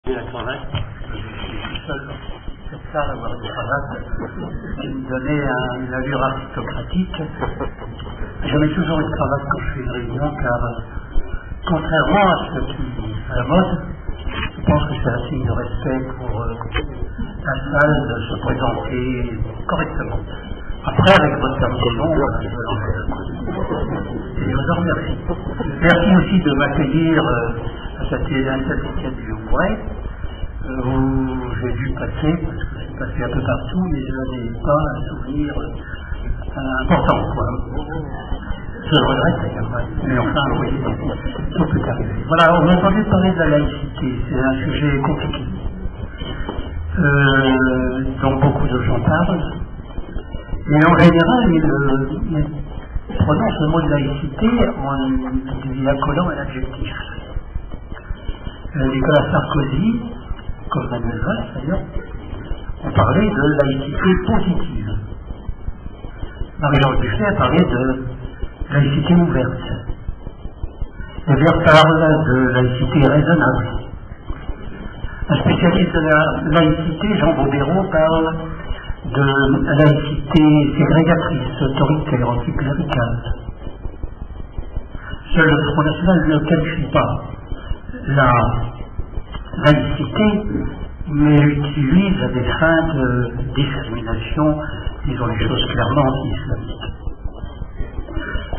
La cravate, je suis tout seul dans cette salle à avoir une cravate qui me donnait une allure aristocratique. Je mets toujours une cravate quand je fais une réunion car, contrairement à ce qui est à la mode, je pense que c'est un signe de respect pour la salle de se présenter correctement. Après, avec votre permission, je vous en remercie. Merci aussi de m'accueillir à cette Saint-Étienne du Louvret, où j'ai dû passer, parce que je suis passé un peu partout, mais je n'ai pas un souvenir important, quoi. Je le regrette d'ailleurs, mais enfin, oui, tout peut arriver. Voilà, on a entendu parler de la laïcité, c'est un sujet compliqué, dont beaucoup de gens parlent, mais en général, ils prononcent le mot de laïcité en lui accolant un adjectif. Nicolas Sarkozy, comme Manuel Valls d'ailleurs, ont parlé de laïcité positive. Marie-Georges Buffet a parlé de laïcité ouverte. Hébert parle de laïcité raisonnable. Un spécialiste de la laïcité, Jean Bobéro, parle de laïcité ségrégatrice, autoritaire, anticléricale. Seul le Front National ne qualifie pas la laïcité, mais l'utilise à des fins de discrimination, disons les choses clairement, anti-islamiques.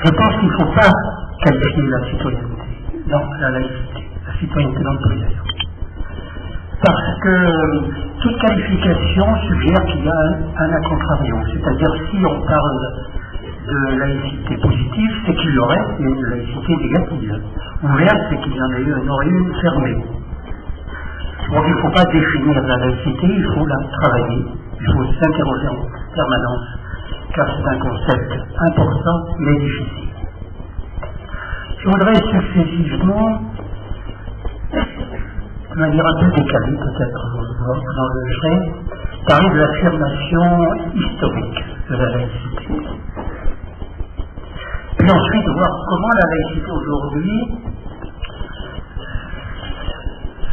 Je pense qu'il ne faut pas qualifier la citoyenneté dans la laïcité, la citoyenneté dans le pays d'ailleurs. Parce que toute qualification suggère qu'il y a un à contrario, c'est-à-dire si on parle de laïcité positive, c'est qu'il y aurait une laïcité négative. Ouverte, c'est qu'il y en aurait une fermée. Donc il ne faut pas définir la laïcité, il faut la travailler, il faut s'interroger en permanence, car c'est un concept important mais difficile. Je voudrais successivement, de manière un peu décalée peut-être, vous en jugerez, parler de l'affirmation historique de la laïcité. Puis ensuite voir comment la laïcité aujourd'hui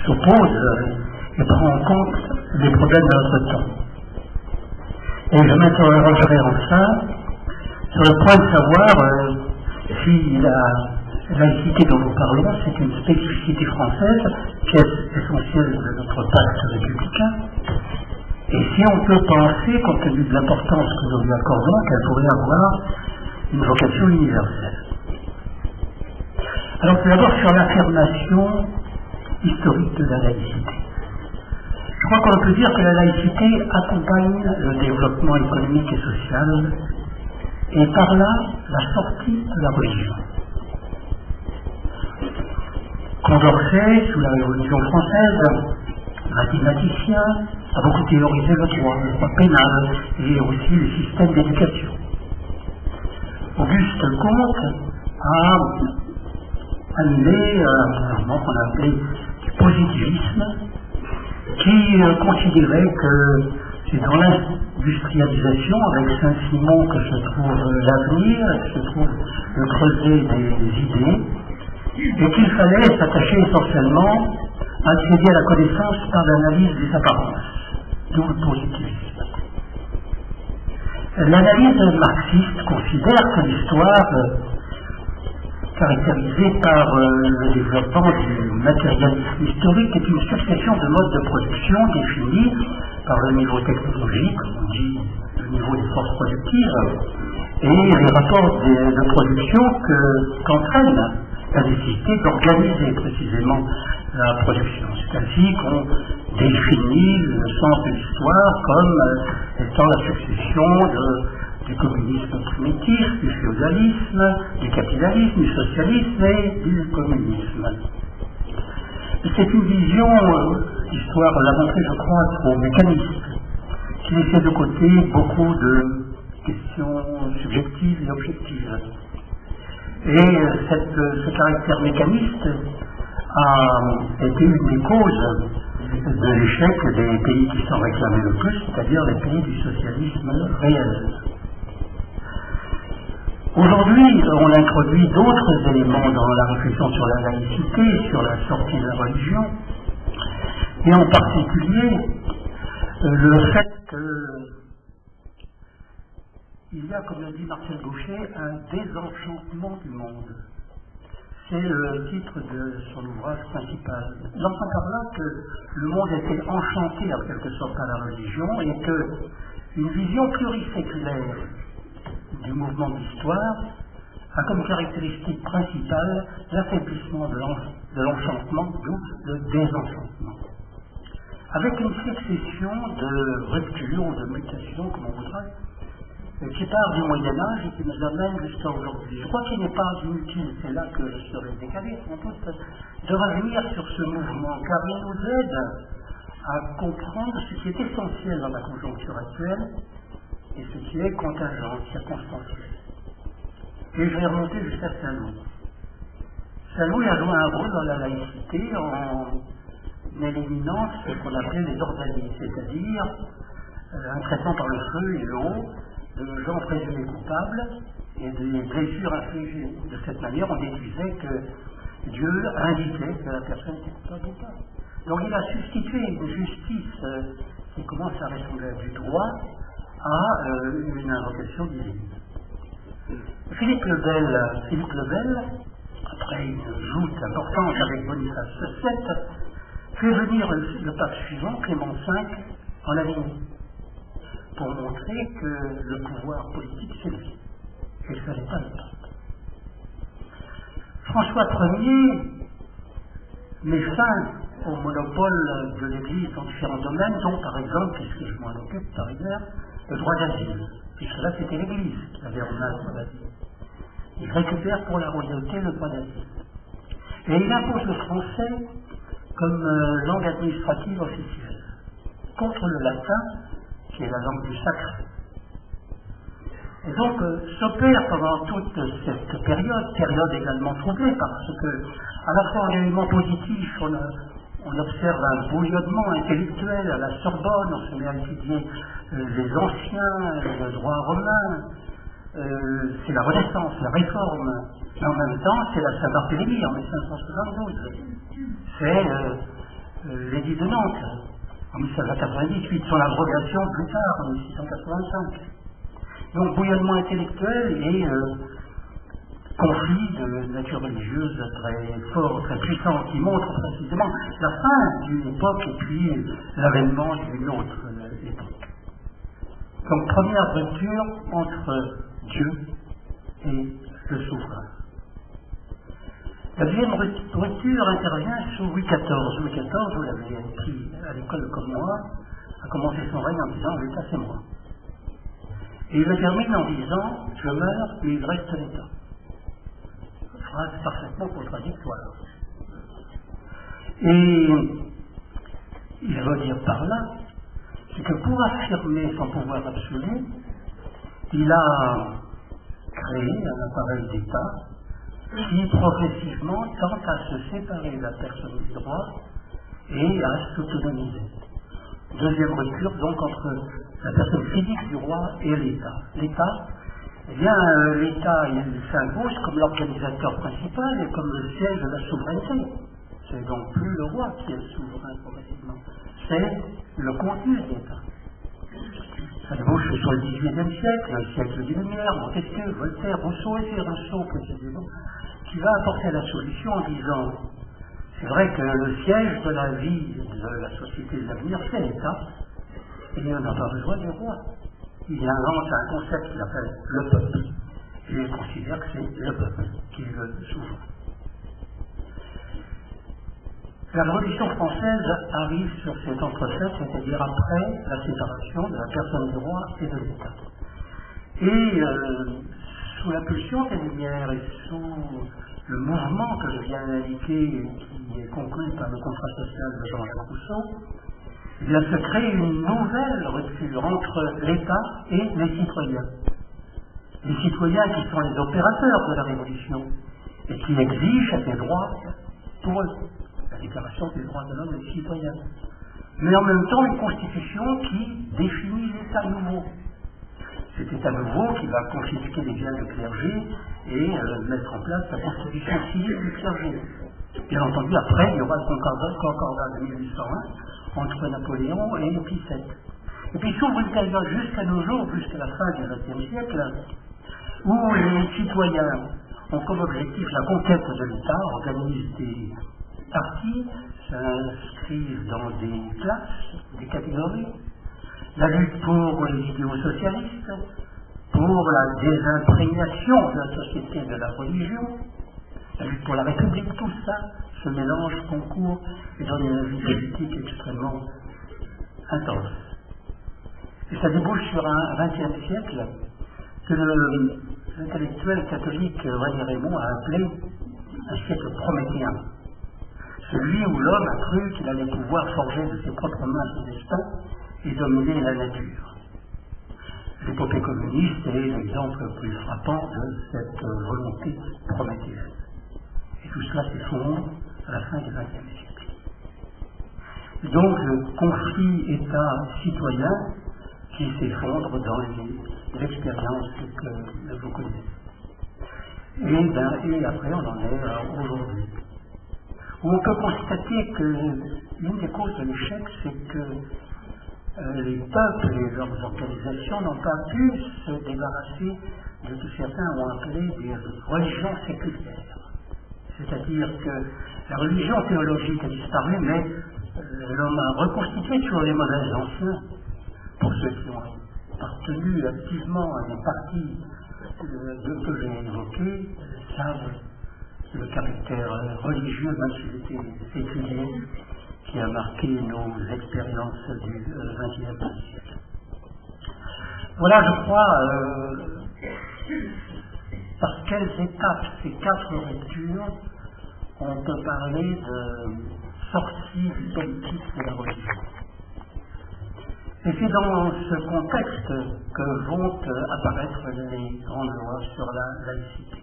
s'oppose et prend en compte les problèmes de notre temps. Et je m'interrogerai enfin sur le point de savoir si la laïcité dont nous parlons, c'est une spécificité française qui est essentielle de notre pacte républicain, et si on peut penser, compte tenu de l'importance que nous lui accordons, qu'elle pourrait avoir une vocation universelle. Alors tout d'abord sur l'affirmation historique de la laïcité. Je crois qu'on peut dire que la laïcité accompagne le développement économique et social, et par là la sortie de la religion. Condorcet, sous la Révolution française, mathématicien, a beaucoup théorisé le droit pénal et aussi le système d'éducation. Auguste Comte a animé un mouvement qu'on a appelé du positivisme, qui considérait que c'est dans l'industrialisation, avec Saint-Simon, que se trouve l'avenir, que se trouve le creuset des idées, et qu'il fallait s'attacher essentiellement à accéder à la connaissance par l'analyse des apparences, d'où le positivisme. L'analyse marxiste considère que l'histoire, caractérisée par le développement du matérialisme historique, est une succession de modes de production définis par le niveau technologique, on dit le niveau des forces productives, et les rapports de production qu'entraîne la nécessité d'organiser précisément la production. C'est ainsi qu'on définit le sens de l'histoire comme étant la succession du communisme primitif, du féodalisme, du capitalisme, du socialisme et du communisme. C'est une vision, l'histoire l'a montré, je crois, trop mécaniste, qui laissait de côté beaucoup de questions subjectives et objectives. Et ce caractère mécaniste a été une des causes de l'échec des pays qui s'en réclamaient le plus, c'est-à-dire les pays du socialisme réel. Aujourd'hui, on introduit d'autres éléments dans la réflexion sur la laïcité, sur la sortie de la religion, et en particulier le fait qu'il y a, comme le dit Marcel Gauchet, un désenchantement du monde. C'est le titre de son ouvrage principal. Il entend par là que le monde était enchanté en quelque sorte par la religion et qu'une vision pluriséculaire du mouvement de l'histoire a comme caractéristique principale l'affaiblissement de l'enchantement, d'où le désenchantement. Avec une succession de ruptures ou de mutations, comme on voudrait, qui part du Moyen-Âge et qui nous amène jusqu'à aujourd'hui. Je crois qu'il n'est pas inutile, c'est là que je serai décalé, sans doute, de revenir sur ce mouvement, car il nous aide à comprendre ce qui est essentiel dans la conjoncture actuelle et ce qui est contingent, circonstanciel. Et je vais remonter jusqu'à Saint-Louis. Saint-Louis a joué un rôle dans la laïcité en éliminant ce qu'on appelait les ordalies, c'est-à-dire un traitement par le feu et l'eau de gens présumés coupables et des blessures infligées. De cette manière, on déduisait que Dieu indiquait que la personne était coupable ou pas. Donc il a substitué une justice qui commence à ressembler à du droit à une invocation divine. Philippe le Bel, après une joute importante avec Boniface VII, fait venir le pape suivant, Clément V, en Avignon, pour montrer que le pouvoir politique c'est lui, et ce n'est pas le pape. François Ier met fin au monopole de l'Église dans différents domaines, dont par exemple, puisque je m'en occupe par ailleurs, le droit d'asile, puisque là c'était l'Église qui avait en main le droit d'asile. Il récupère pour la royauté le droit d'asile. Et il impose le français comme langue administrative officielle, contre le latin, qui est la langue du sacré. Et donc s'opère pendant toute cette période également troublée, parce que à la fois en élément positif, on observe un bouillonnement intellectuel à la Sorbonne, on se met à étudier les anciens, le droit romain, c'est la Renaissance, la Réforme, mais en même temps c'est la Saint-Barthélemy en 1572, c'est l'édit de Nantes en 1798, son abrogation plus tard en 1685. Donc bouillonnement intellectuel et conflit de nature religieuse très fort, très puissant, qui montre précisément la fin d'une époque et puis l'avènement d'une autre époque. Donc première rupture entre Dieu et le souverain. La deuxième rupture intervient sous Louis XIV. Louis XIV, vous l'avez appris à l'école comme moi, a commencé son règne en disant « l'État c'est moi ». Et il le termine en disant « je meurs, mais il reste l'État ». Phrase parfaitement contradictoire. Et il veut dire par là, c'est que pour affirmer son pouvoir absolu, il a créé un appareil d'État qui progressivement tente à se séparer de la personne du droit et à s'autonomiser. Deuxième rupture donc entre la personne physique du roi et l'État. L'État, eh bien l'État il s'impose comme l'organisateur principal et comme le siège de la souveraineté. C'est donc plus le roi qui est le souverain progressivement, c'est le contenu de l'État. Ça débouche sur le XVIIIe siècle, le siècle des Lumières, Montesquieu, Voltaire, Rousseau, et c'est Rousseau précisément, qui va apporter la solution en disant c'est vrai que le siège de la vie de la société de l'avenir, c'est l'État, et on n'a pas besoin du roi. Il invente un concept qu'il appelle le peuple, et il considère que c'est le peuple qui est le souverain. La Révolution française arrive sur cet entrefait, c'est-à-dire après la séparation de la personne du roi et de l'État. Et sous l'impulsion des Lumières et sous le mouvement que je viens d'indiquer et qui est conclu par le contrat social de Jean-Jacques Rousseau, eh bien se crée une nouvelle rupture entre l'État et les citoyens. Les citoyens qui sont les opérateurs de la Révolution et qui exigent des droits pour eux. La déclaration des droits de l'homme et des citoyens. Mais en même temps, une constitution qui définit l'État nouveau. Cet État nouveau qui va confisquer les biens du clergé et mettre en place la constitution civile du clergé. Bien entendu, après, il y aura le concordat de 1801 entre Napoléon et Pie VII. Et puis s'ouvre une période jusqu'à nos jours, jusqu'à la fin du XXe siècle, où les citoyens ont comme objectif la conquête de l'État, organisent des partis, s'inscrivent dans des classes, des catégories, la lutte pour les idéaux socialistes, pour la désimprégnation de la société de la religion, la lutte pour la République, tout ça se mélange, concourt et donne une vie politique extrêmement intense. Et ça débouche sur un XXe siècle que l'intellectuel catholique René Raymond a appelé un siècle prométhéen. Celui où l'homme a cru qu'il allait pouvoir forger de ses propres mains son destin et dominer la nature. L'épopée communiste est l'exemple le plus frappant de cette volonté prométhéenne. Et tout cela s'effondre à la fin du XXe siècle. Et donc le conflit État-citoyen qui s'effondre dans l'expérience que vous connaissez. Et après on en est aujourd'hui. Où on peut constater que l'une des causes de l'échec, c'est que les peuples et leurs organisations n'ont pas pu se débarrasser de ce que certains ont appelé des religions séculaires. C'est-à-dire que la religion théologique a disparu, mais l'homme a reconstitué sur les modèles anciens, pour ceux qui ont appartenu activement à des partis que j'ai évoqués, savent le caractère religieux, même s'il était séculier, qui a marqué nos expériences du XXe siècle. Voilà, je crois, par quelles étapes ces quatre ruptures on peut parler de sortie du politique de la religion. Et c'est dans ce contexte que vont apparaître les grandes lois sur la laïcité.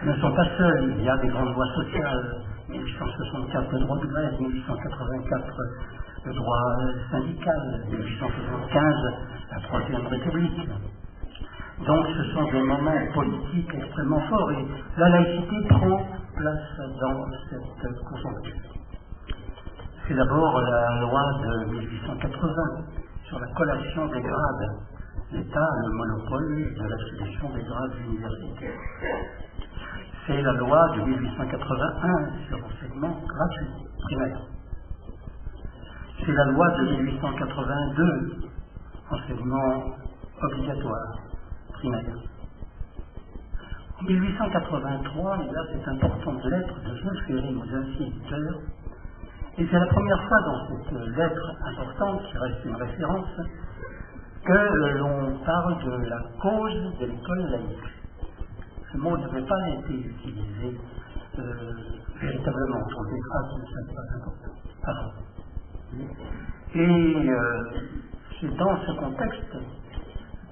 Elles ne sont pas seules, il y a des grandes lois sociales, 1864 le droit de grève, 1884 le droit syndical, 1875 la Troisième République. Donc ce sont des moments politiques extrêmement forts et la laïcité prend place dans cette conjoncture. C'est d'abord la loi de 1880 sur la collation des grades. L'État a le monopole de l'attribution des grades universitaires. C'est la loi de 1881 sur l'enseignement gratuit, primaire. C'est la loi de 1882, enseignement obligatoire, primaire. En 1883, et là c'est importante lettre de Jules Ferry aux instituteurs, et c'est la première fois dans cette lettre importante, qui reste une référence, que l'on parle de la cause de l'école laïque. Ce mot n'avait pas été utilisé véritablement. On verra que ça n'est pas important avant. Et c'est dans ce contexte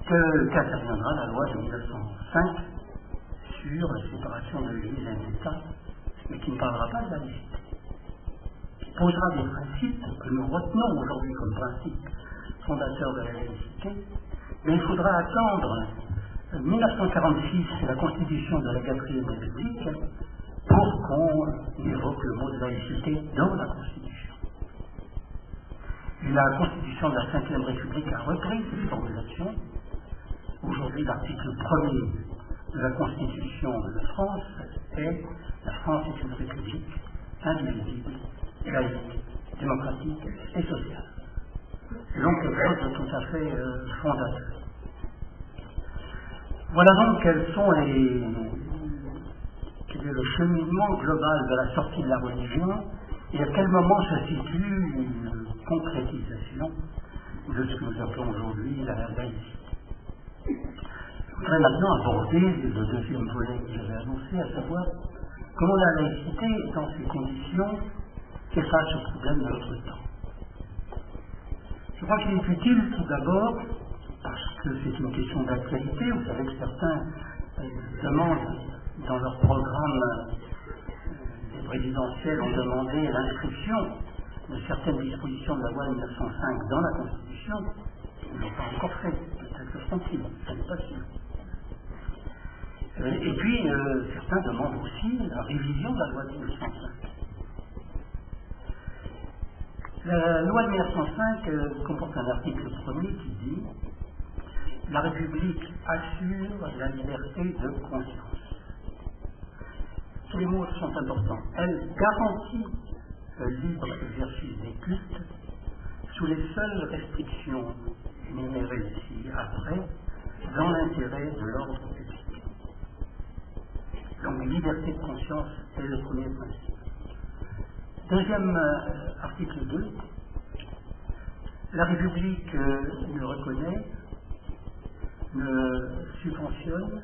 qu'interviendra la loi de 1905 sur la séparation de l'Église et de l'État, mais qui ne parlera pas de la laïcité. Qui posera des principes que nous retenons aujourd'hui comme principes fondateurs de la laïcité, mais il faudra attendre 1946, la constitution de la 4e République, pour qu'on évoque le mot de laïcité dans la Constitution. Et la Constitution de la 5e République a repris cette formulation. Aujourd'hui, l'article 1er de la Constitution de France est « La France est une république indivisible, laïque, démocratique et sociale ». C'est donc quelque chose de tout à fait fondateur. Voilà donc quel est le cheminement global de la sortie de la religion et à quel moment se situe une concrétisation de ce que nous appelons aujourd'hui la laïcité. Je voudrais maintenant aborder le deuxième volet que j'avais annoncé, à savoir comment la laïcité, dans ces conditions, efface le problème de notre temps. Je crois qu'il est utile tout d'abord, parce que c'est une question d'actualité, vous savez que certains demandent dans leur programme, les présidentielles ont demandé l'inscription de certaines dispositions de la loi de 1905 dans la Constitution. Ils ne l'ont pas encore fait, peut-être le feront-ils, je ne suis pas sûr. Et puis, certains demandent aussi la révision de la loi de 1905. La loi de 1905 comporte un article premier qui dit « La République assure la liberté de conscience ». Tous les mots sont importants. Elle garantit le libre exercice des cultes sous les seules restrictions énumérées ci-après, dans l'intérêt de l'ordre public. Donc, liberté de conscience est le premier principe. Deuxième article 2, la République ne reconnaît, ne subventionne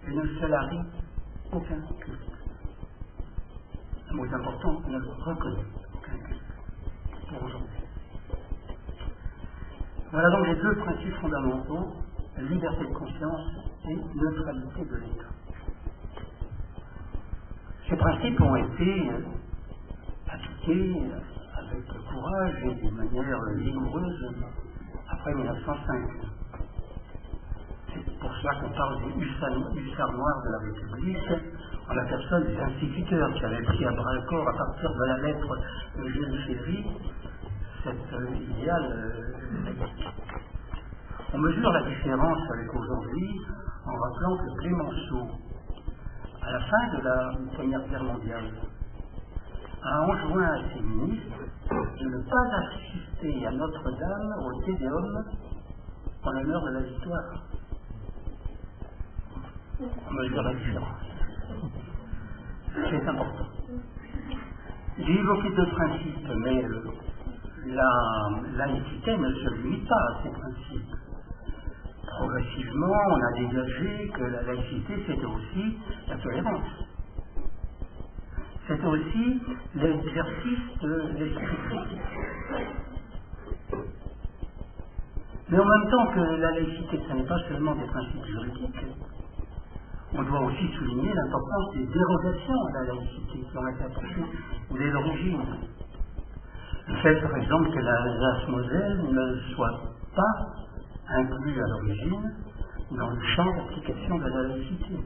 et ne salarie aucun culte. Un mot important, ne reconnaît aucun culte pour aujourd'hui. Voilà donc les deux principes fondamentaux, liberté de conscience et neutralité de l'État. Ces principes ont été appliqués avec courage et d'une manière rigoureuse après 1905. C'est pour cela qu'on parle des hussards noirs de la République, en la personne des instituteurs qui avaient pris à bras-le-corps à partir de la lettre de Jules Ferry cet idéal laïque. On mesure la différence avec aujourd'hui en rappelant que Clémenceau, à la fin de la Première Guerre mondiale, a enjoint à ses ministres de ne pas assister à Notre-Dame au Tédéum en l'honneur de la victoire. On mesure la différence. C'est important. J'ai évoqué deux principes, mais la laïcité ne se limite pas à ces principes. Progressivement, on a dégagé que la laïcité, c'était aussi la tolérance. C'était aussi l'exercice de l'esprit critique. Mais en même temps que la laïcité, ce n'est pas seulement des principes juridiques, on doit aussi souligner l'importance des dérogations à la laïcité qui ont été apportées dès l'origine. Le fait, par exemple, que l'Alsace-Moselle ne soit pas inclus à l'origine dans le champ d'application de la laïcité.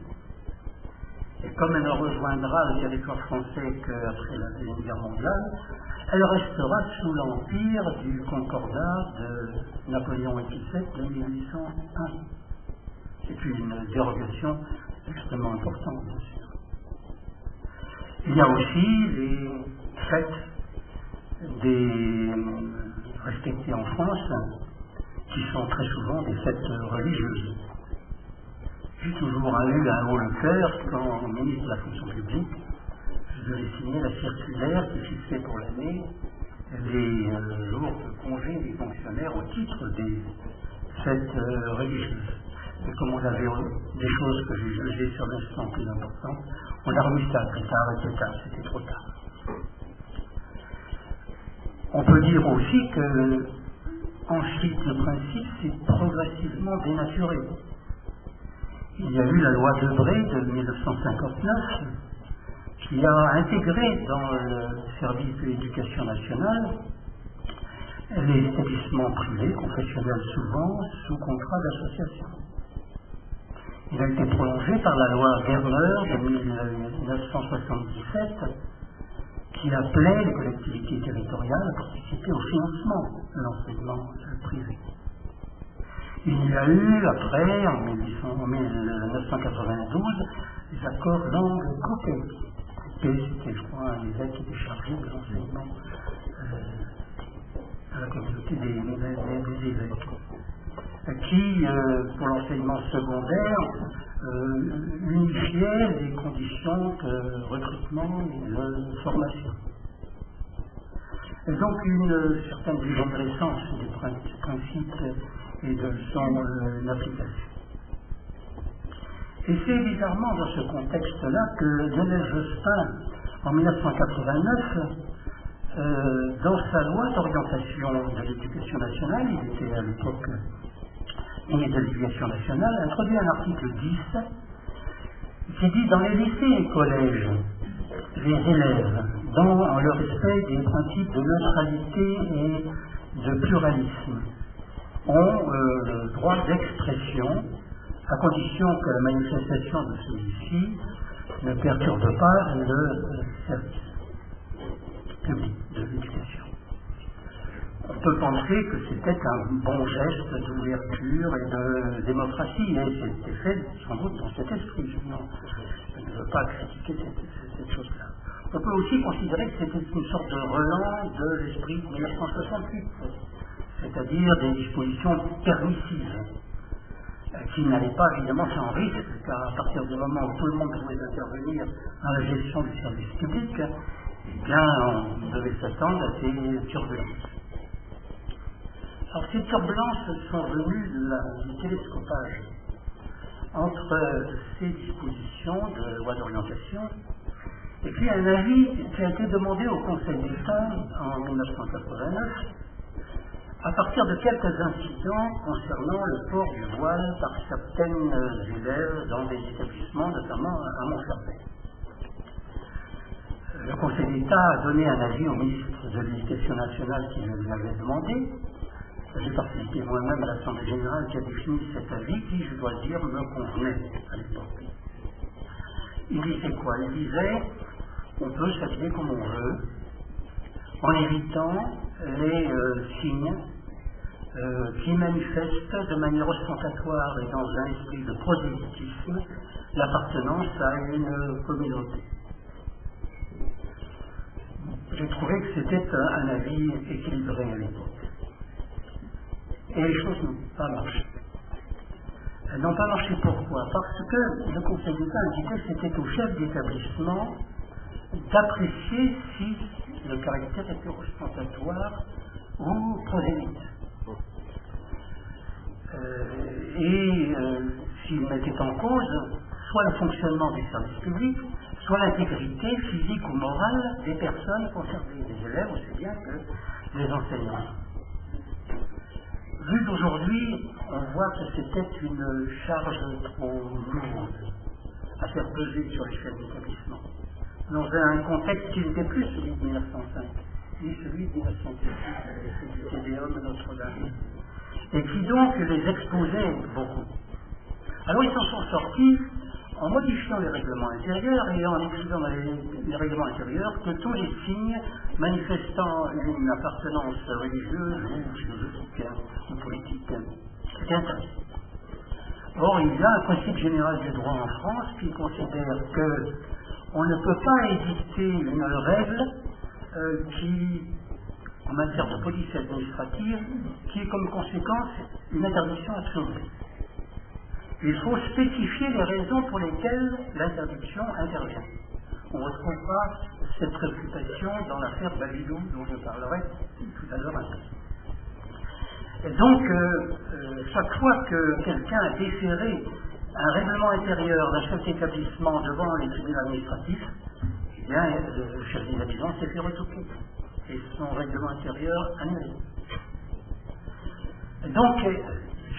Et comme elle ne rejoindra le territoire français qu'après la Deuxième Guerre mondiale, elle restera sous l'empire du concordat de Napoléon XVII de 1801. C'est une dérogation extrêmement importante, bien sûr. Il y a aussi les fêtes respectées en France, qui sont très souvent des fêtes religieuses. J'ai toujours eu un haut le cœur quand, ministre de la fonction publique, je devais signer la circulaire qui fixait pour l'année les jours de congé des fonctionnaires au titre des fêtes religieuses. Et comme on avait des choses que j'ai jugées sur l'instant plus importantes, on a remis ça plus tard, c'était trop tard. On peut dire aussi que ensuite, le principe s'est progressivement dénaturé. Il y a eu la loi Debré de 1959 qui a intégré dans le service de l'éducation nationale les établissements privés, confessionnels souvent, sous contrat d'association. Il a été prolongé par la loi Germer de 1977 qui appelait les collectivités territoriales à participer au financement de l'enseignement privé. Il y a eu, après, en 1992, les accords langues coupées. C'était, je crois, un évêque qui était chargé de l'enseignement à la communauté des évêques, qui, pour l'enseignement secondaire, unifiait les conditions de recrutement et de formation. Et donc une certaine dégénérescence des principes et de son application. Et c'est bizarrement dans ce contexte-là que Lionel Jospin, en 1989, dans sa loi d'orientation de l'éducation nationale, il était à l'époque ministre de l'éducation nationale, introduit un article 10 qui dit dans les lycées et collèges, les élèves, dans le respect des principes de neutralité et de pluralisme, ont le droit d'expression à condition que la manifestation de celui-ci ne perturbe pas le service public de l'éducation. On peut penser que c'était un bon geste d'ouverture et de démocratie, et c'était fait sans doute dans cet esprit. Je ne veux pas critiquer cette chose-là. On peut aussi considérer que c'était une sorte de relan de l'esprit de 1968, c'est-à-dire des dispositions permissives, qui n'allaient pas évidemment sans risque, car à partir du moment où tout le monde pouvait intervenir dans la gestion du service public, eh bien, on devait s'attendre à ces turbulences. Alors, ces turbulences sont venues du télescopage entre ces dispositions de loi d'orientation et puis un avis qui a été demandé au Conseil d'État en 1989 à partir de quelques incidents concernant le port du voile par certaines élèves dans des établissements, notamment à Montfermeil. Le Conseil d'État a donné un avis au ministre de l'Éducation nationale qui l'avait demandé. J'ai participé moi-même à l'Assemblée générale qui a défini cet avis qui, je dois le dire, me convenait à l'époque. Il disait quoi? Il disait on peut s'habiller comme on veut en évitant les signes qui manifestent de manière ostentatoire et dans un esprit de prosélytisme l'appartenance à une communauté. J'ai trouvé que c'était un avis équilibré à l'époque. Et les choses n'ont pas marché. Elles n'ont pas marché pourquoi? Parce que le Conseil d'État indiquait que c'était au chef d'établissement d'apprécier si le caractère était ostentatoire ou prosélyte. S'il mettait en cause soit le fonctionnement du service public, soit l'intégrité physique ou morale des personnes concernées, des élèves aussi bien que des enseignants. Vu d'aujourd'hui, on voit que c'était une charge trop lourde à faire peser sur les chefs d'établissement, dans un contexte qui n'était plus celui de 1905, ni celui de 1918, avec du Tédéum à Notre-Dame, et qui donc les exposait beaucoup. Alors ils s'en sont sortis en modifiant les règlements intérieurs et en écrivant dans les règlements intérieurs que tous les signes manifestant une appartenance religieuse ou philosophique ou politique étaient interdits. Or, il y a un principe général du droit en France qui considère qu'on ne peut pas édicter une règle qui, en matière de police administrative, qui est comme conséquence une interdiction absolue. Il faut spécifier les raisons pour lesquelles l'interdiction intervient. On retrouvera cette préoccupation dans l'affaire Babylou, dont je parlerai tout à l'heure un peu. Et donc, chaque fois que quelqu'un a déféré un règlement intérieur d'un chef d'établissement devant les tribunaux administratifs, eh bien, le chef d'établissement s'est fait retoquer et son règlement intérieur annulé. Donc,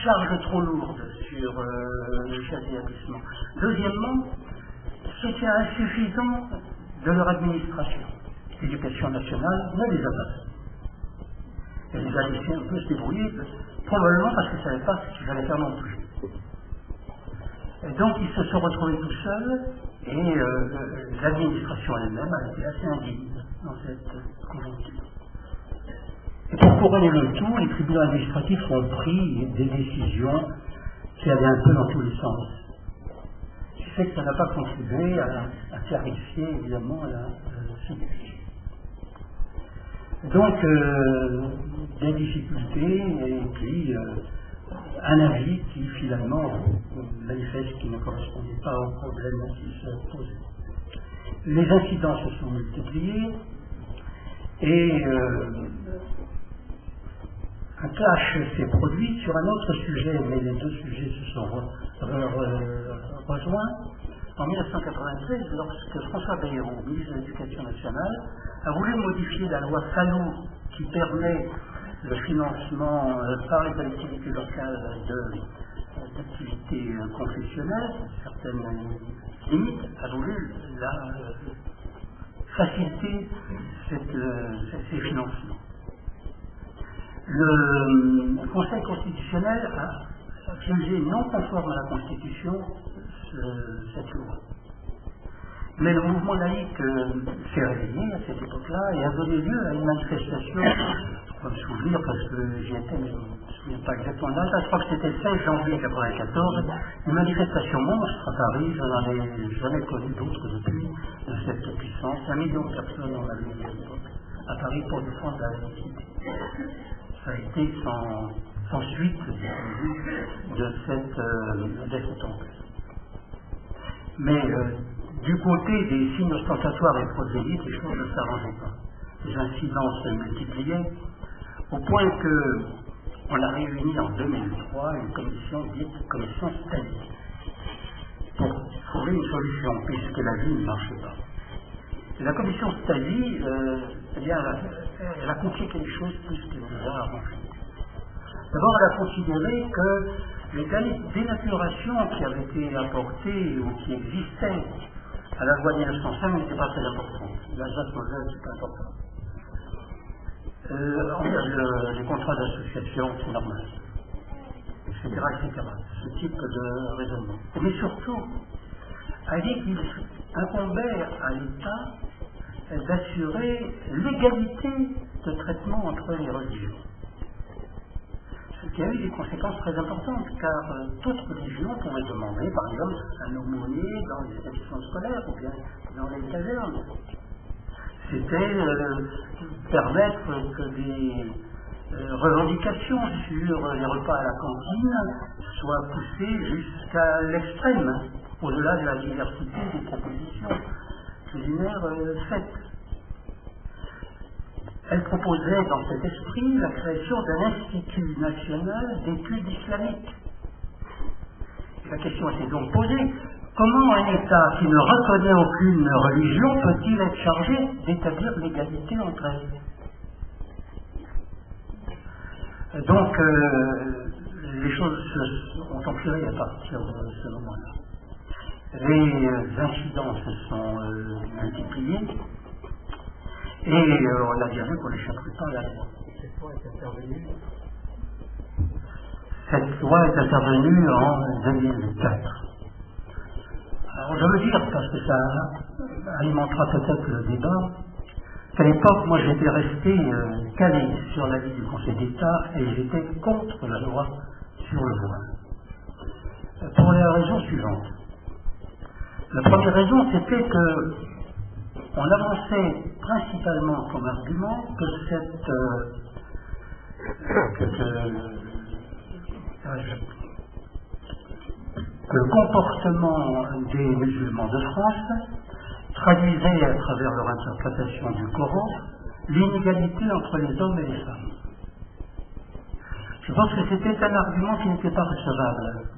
charge trop lourde sur le chef d'établissement. Deuxièmement, soutien insuffisant de leur administration. L'éducation nationale ne les a pas fait. Elle les a laissés un peu se débrouiller, probablement parce qu'ils ne savaient pas ce qu'il fallait faire non plus. Et donc ils se sont retrouvés tout seuls et l'administration elle-même a été assez indigne dans cette conjoncture. Et pour couronner le tout, les tribunaux administratifs ont pris des décisions qui allaient un peu dans tous les sens. Ce qui fait que ça n'a pas contribué à clarifier évidemment la situation. Donc, des difficultés et puis un avis qui finalement manifeste qui ne correspondait pas au problème qui se posait. Les incidents se sont multipliés et un clash s'est produit sur un autre sujet, mais les deux sujets se sont rejoints. En 1993, lorsque François Bayrou, ministre de l'Éducation nationale, a voulu modifier la loi Fallou qui permet le financement par les collectivités locales d'activités confessionnelles, certaines limites, a voulu faciliter ces financements. Le Conseil constitutionnel a jugé non conforme à la Constitution cette loi. Mais le mouvement laïque s'est réveillé à cette époque-là et a donné lieu à une manifestation, je peux me souvenir parce que j'y étais, mais je ne me souviens pas exactement de date, je crois que c'était le 16 janvier 1994, une manifestation monstre à Paris, je n'en ai jamais connu d'autres depuis, de cette puissance. 1 million de personnes ont allé à l'époque à Paris pour défendre la laïcité. Ça a été sans suite de cette oncle. Mais du côté des signes ostentatoires et prosélytes, les choses ne s'arrangeaient pas. Les incidents se multipliaient, au point qu'on a réuni en 2003 une commission dite commission Stali pour trouver une solution, puisque la vie ne marchait pas. Et la commission Stali, elle a compliqué les choses plus qu'elle nous a arrangé. D'abord, elle a considéré que les dénaturations qui avaient été apportées ou qui existaient à la loi de 1905 n'étaient pas très importantes. L'Alsace Moselle, c'est important. Les contrats d'association, c'est normal, etc., etc. Ce type de raisonnement. Mais surtout, elle a dit qu'il incombait à l'État d'assurer l'égalité de traitement entre les religions. Ce qui a eu des conséquences très importantes, car toute religion pourrait demander, par exemple, un aumônier dans les établissements scolaires ou bien dans les casernes. C'était permettre que des revendications sur les repas à la cantine soient poussées jusqu'à l'extrême, au-delà de la diversité des propositions culinaires faites. Elle proposait dans cet esprit la création d'un institut national d'études islamiques. Et la question était donc posée, comment un État qui ne reconnaît aucune religion peut-il être chargé d'établir l'égalité entre elles? Donc, les choses ont empiré à partir de ce moment-là. Les incidents se sont multipliés. Et on a bien vu qu'on n'échapperait pas à la loi. Cette loi est intervenue en 2004. Alors je veux dire, parce que ça alimentera peut-être le débat, qu'à l'époque, moi j'étais resté calé sur l'avis du Conseil d'État et j'étais contre la loi sur le voile. Pour la raison suivante. La première raison, c'était que on avançait principalement comme argument que le comportement des musulmans de France traduisait à travers leur interprétation du Coran l'inégalité entre les hommes et les femmes. Je pense que c'était un argument qui n'était pas recevable,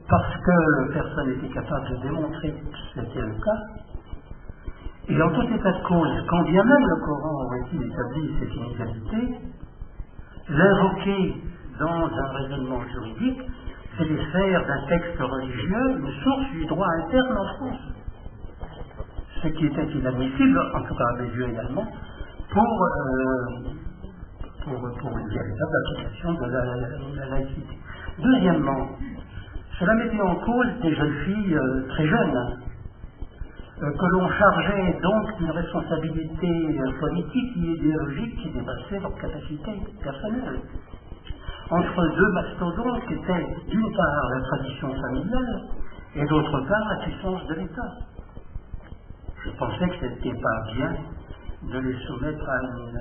parce que personne n'était capable de démontrer que c'était le cas. Et en tout état de cause, quand bien même le Coran aurait-il établi cette inégalité, l'invoquer dans un raisonnement juridique, c'est de faire d'un texte religieux une source du droit interne en France. Ce qui était inadmissible, en tout cas à mes yeux également, pour une véritable application de la laïcité. Deuxièmement, cela mettait en cause des jeunes filles très jeunes, que l'on chargeait donc d'une responsabilité politique et idéologique qui dépassait leur capacité personnelle. Entre deux mastodontes qui étaient d'une part la tradition familiale et d'autre part la puissance de l'État. Je pensais que ce n'était pas bien de les soumettre à une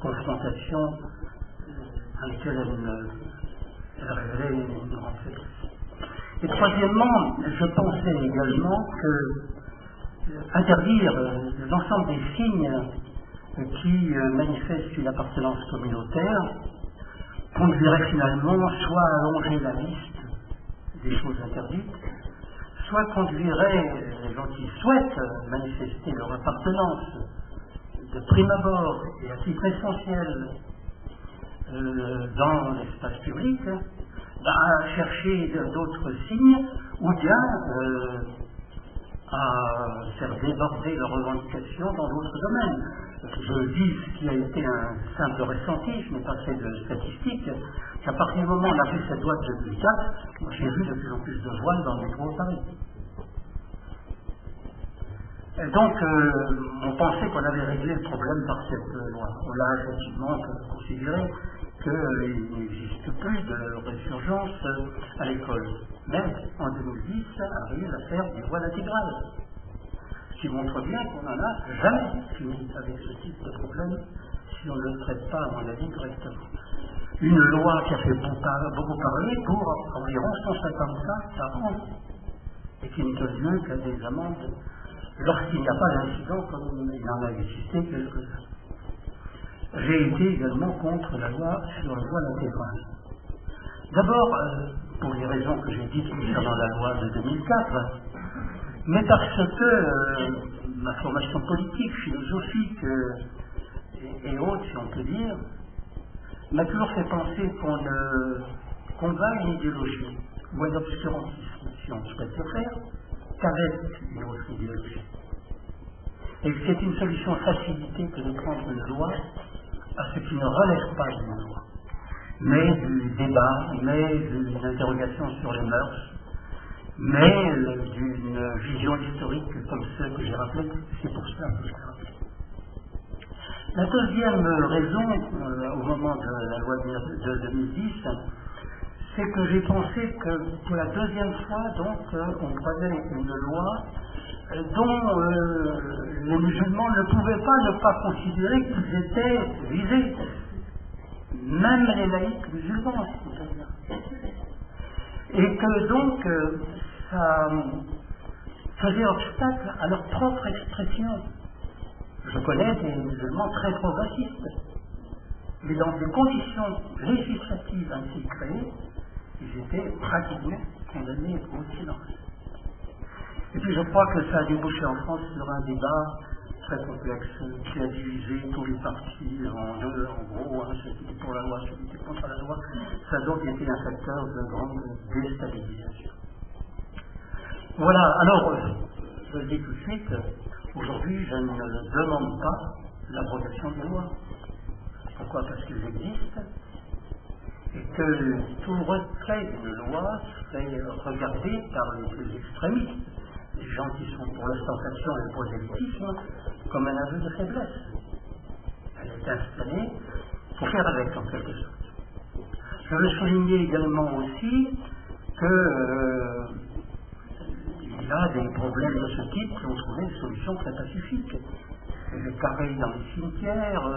confrontation à laquelle elle révélait une grande faiblesse. Et troisièmement, je pensais également que interdire l'ensemble des signes qui manifestent une appartenance communautaire conduirait finalement soit à allonger la liste des choses interdites, soit conduirait les gens qui souhaitent manifester leur appartenance de prime abord et à titre essentiel dans l'espace public à chercher d'autres signes ou bien à faire déborder leurs revendications dans d'autres domaines. je dis ce qui a été un simple ressenti, je n'ai pas fait de statistiques, qu'à partir du moment où on a fait cette loi de 2004, j'ai vu de plus en plus de voiles dans le métro à Paris. Et donc, on pensait qu'on avait réglé le problème par cette loi. On l'a effectivement considéré qu'il n'existe plus de résurgence à l'école. Mais en 2010, ça arrive à faire du voile intégral. Ce qui montre bien qu'on n'en a jamais fini avec ce type de problème si on ne le traite pas, à mon avis, correctement. Une loi qui a fait beaucoup parler pour environ 150 cas par an et qui ne donne lieu qu'à des amendes lorsqu'il n'y a pas d'incident comme il en a existé quelques-uns. J'ai été également contre la loi sur le voile intégral. D'abord, pour les raisons que j'ai dites concernant la loi de 2004, mais parce que ma formation politique, philosophique et autres, si on peut dire, m'a toujours fait penser qu'on ne combat une idéologie ou un obscurantisme, si on souhaite le faire, qu'avec une autre idéologie. Et c'est une solution facilitée que de prendre une loi à ce qui ne relève pas d'une loi, mais du débat, mais d'une interrogation sur les mœurs, mais d'une vision historique comme celle que j'ai rappelée. C'est pour cela que je l'ai rappelée. La deuxième raison, au moment de la loi de 2010, c'est que j'ai pensé que pour la deuxième fois, donc, on prenait une loi dont les musulmans ne pouvaient pas ne pas considérer qu'ils étaient visés, même les laïcs musulmans, et que donc ça faisait obstacle à leur propre expression. Je connais des musulmans très progressistes, mais dans des conditions législatives ainsi créées, ils étaient pratiquement condamnés au silence. Et puis je crois que ça a débouché en France sur un débat très complexe qui a divisé tous les partis en deux, en gros, ceux qui étaient pour la loi, ceux qui étaient contre la loi. Ça a donc été un facteur de grande déstabilisation. Voilà, alors, je le dis tout de suite, aujourd'hui je ne demande pas l'abrogation des lois. Pourquoi? Parce qu'elles existent, et que tout retrait d'une loi serait regardé par les plus extrémistes, les gens qui sont pour l'ostentation et le prosélytisme, comme un aveu de faiblesse. Elle est installée pour faire avec, en quelque sorte. Je veux souligner également aussi que il y a des problèmes de ce type qui ont trouvé des solutions très pacifiques. Les carrés dans les cimetières,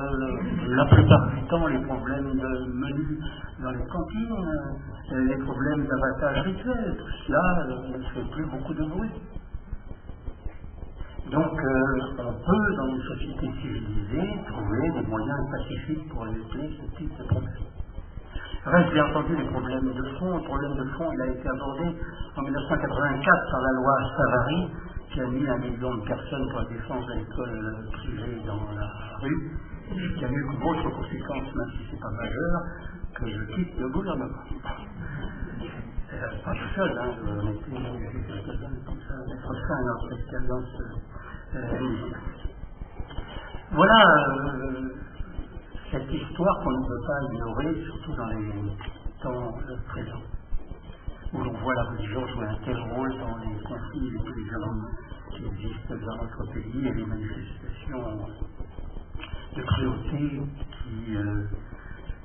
la plupart du temps les problèmes de menus dans les cantines, les problèmes d'abattage rituel, tout cela ne fait plus beaucoup de bruit. Donc on peut, dans une société civilisée, trouver des moyens pacifiques pour régler ce type de problème. Reste bien entendu les problèmes de fond. Le problème de fond, il a été abordé en 1984 par la loi Savary, qui a mis 1 million de personnes pour la défense de l'école privée dans la rue, et qui a eu comme autre conséquence, même si ce n'est pas majeur, que je quitte le gouvernement. Pas tout seul, hein, on était quelques-uns comme ça, mettre fin à notre expérience militaire. Voilà cette histoire qu'on ne peut pas ignorer, surtout dans les temps présents, où l'on voit la religion jouer un tel rôle dans les conflits les plus violents qui existent dans notre pays et les manifestations de cruauté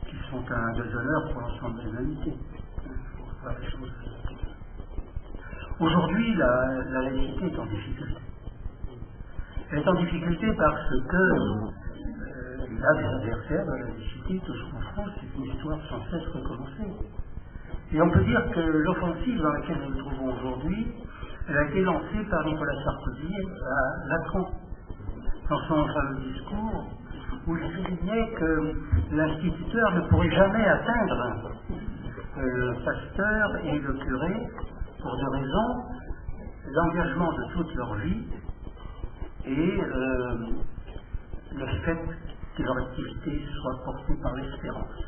qui sont un déshonneur pour l'ensemble de l'humanité. Aujourd'hui, la laïcité est en difficulté. Elle est en difficulté parce que il y a des adversaires de la laïcité, tout ce qu'en France, c'est une histoire sans cesse recommencée. Et on peut dire que l'offensive dans laquelle nous nous trouvons aujourd'hui, elle a été lancée par Nicolas Sarkozy à Lacan, dans son fameux discours, où il soulignait que l'instituteur ne pourrait jamais atteindre le pasteur et le curé pour deux raisons: l'engagement de toute leur vie et le fait que leur activité soit portée par l'espérance.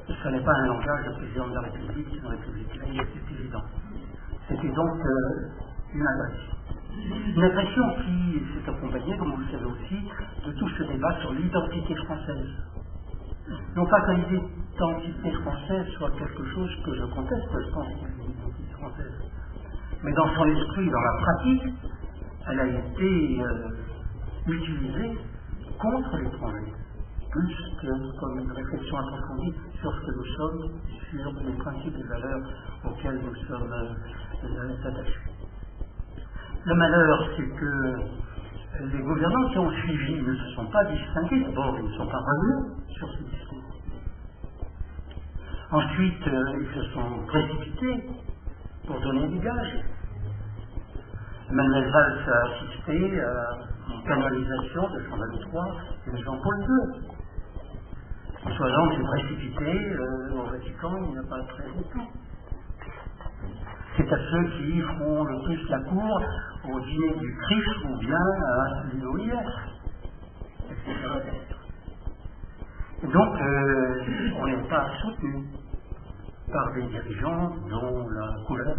Ce n'est pas un langage de président de la République, c'est une république laïque, c'est évident. C'était donc une agression. Une impression qui s'est accompagnée, comme vous le savez aussi, de tout ce débat sur l'identité française. Non pas que l'identité française soit quelque chose que je conteste, je pense qu'il y a une identité française. Mais dans son esprit, dans la pratique, elle a été utilisée contre l'étranger, plus que comme une réflexion approfondie sur ce que nous sommes, sur les principes et valeurs auxquels nous sommes attachés. Le malheur, c'est que les gouvernants qui ont suivi ne se sont pas distingués. D'abord, ils ne sont pas revenus sur ce discours. Ensuite, ils se sont précipités pour donner des gages. Manuel Valls a assisté à une canalisation de Jean XXIII et de Jean-Paul II. François Hollande s'est précipité au Vatican il n'y a pas très longtemps. C'est à ceux qui feront le plus la cour au dîner du Christ ou bien à l'OIS, etc. Et donc, on n'est pas soutenu par des dirigeants dont la couleur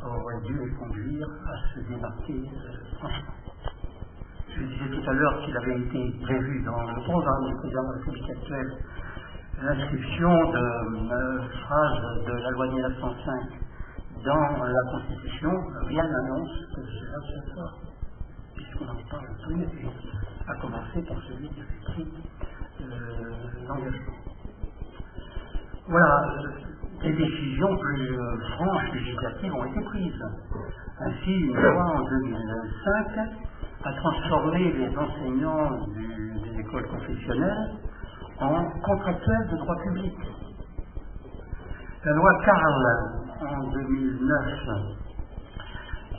aurait dû les conduire à se démarquer franchement. Je disais tout à l'heure qu'il avait été prévu dans le programme du président de la République actuelle l'inscription de phrases de la loi 1905 dans la Constitution. Rien n'annonce que cela se fera, puisqu'on en parle plus, et à commencer par celui qui avait pris l'engagement. Voilà, des décisions plus franches, législatives ont été prises. Ainsi, une loi en 2005 a transformé les enseignants des écoles confessionnelles en contractuels de droit public. La loi Carle, en 2009,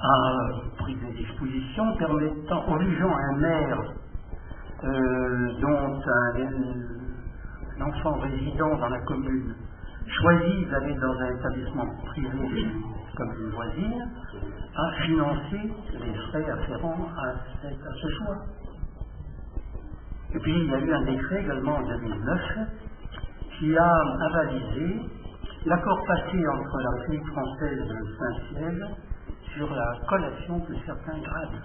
a pris des dispositions permettant, obligeant un maire dont un enfant résident dans la commune choisit d'aller dans un établissement privé comme une voisine, à financer les frais afférents à ce choix. Et puis il y a eu un décret également en 2009 qui a avalisé l'accord passé entre la République française et Saint-Siège sur la collation de certains grades.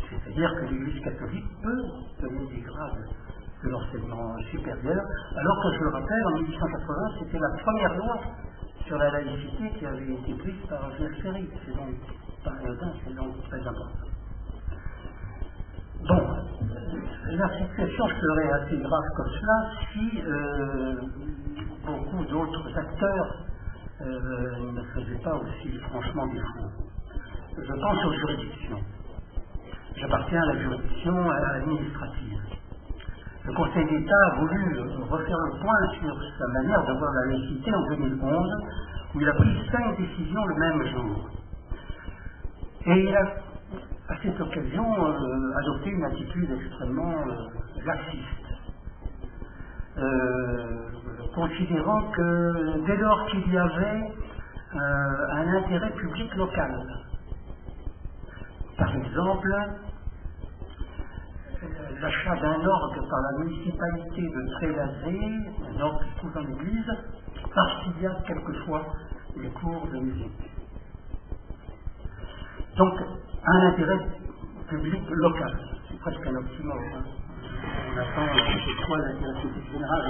C'est-à-dire que l'Église catholique peut donner des grades de l'enseignement supérieur, alors que, je le rappelle, en 1880, c'était la première loi sur la laïcité qui avait été prise par Jules Ferry. C'est donc pas anodin, c'est donc très important. Bon, la situation serait assez grave comme cela si beaucoup d'autres acteurs ne faisaient pas aussi franchement défaut. Je pense aux juridictions. J'appartiens à la juridiction administrative. Le Conseil d'État a voulu refaire le point sur sa manière de voir la laïcité en 2011, où il a pris 5 décisions le même jour. Et il a, à cette occasion, adopté une attitude extrêmement laxiste, considérant que dès lors qu'il y avait un intérêt public local, par exemple, l'achat d'un orgue par la municipalité de Trélazé, un orgue qui se trouve dans l'église, parce qu'il y a quelquefois des cours de musique. Donc, un intérêt public local, c'est presque un oxymore. Hein. On attend c'est quoi l'intérêt public général,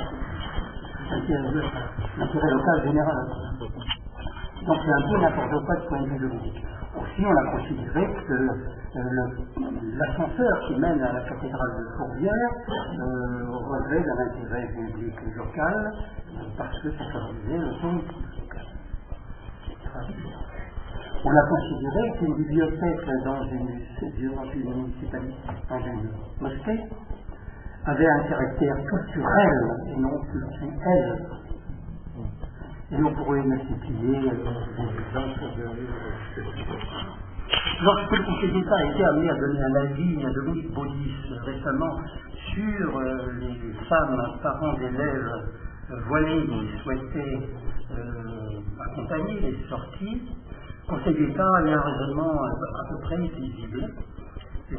l'intérêt local général. Donc c'est un peu n'importe quoi de point de vue juridique. Aussi, on a considéré que l'ascenseur qui mène à la cathédrale de Fourvière relevait d'un intérêt public local parce que ça favorisait le tourisme local. On a considéré qu'une bibliothèque dans une municipalité, dans une mosquée, avait un caractère culturel et non culturel. Et on pourrait multiplier des exemples de... Lorsque le Conseil d'État a été amené à donner un avis à Dominique Baudis récemment sur les femmes parents d'élèves voilés qui souhaitaient accompagner les sorties, le Conseil d'État a eu un raisonnement à peu près visible,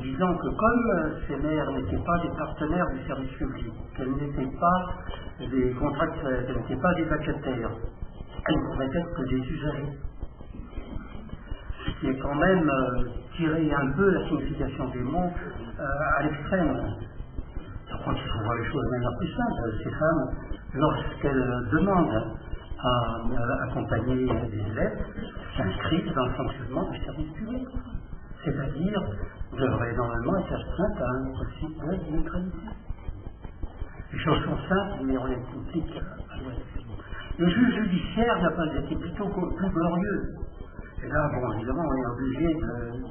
disant que comme ces mères n'étaient pas des partenaires du service public, qu'elles n'étaient pas des contractuels, qu'elles n'étaient pas des vacataires, elles ne pouvaient être que des usagers. qui est quand même tirer un peu la signification des mots à l'extrême. Par contre, il faut voir les choses de manière plus simple. Ces femmes, lorsqu'elles demandent à accompagner des élèves, s'inscrivent dans le fonctionnement du service public. C'est-à-dire, devraient normalement être astreintes à un principe de neutralité. Les choses sont simples, mais on les complique à l'ouest. Le juge judiciaire n'a pas été plutôt plus glorieux. Et là, bon, évidemment, on est obligé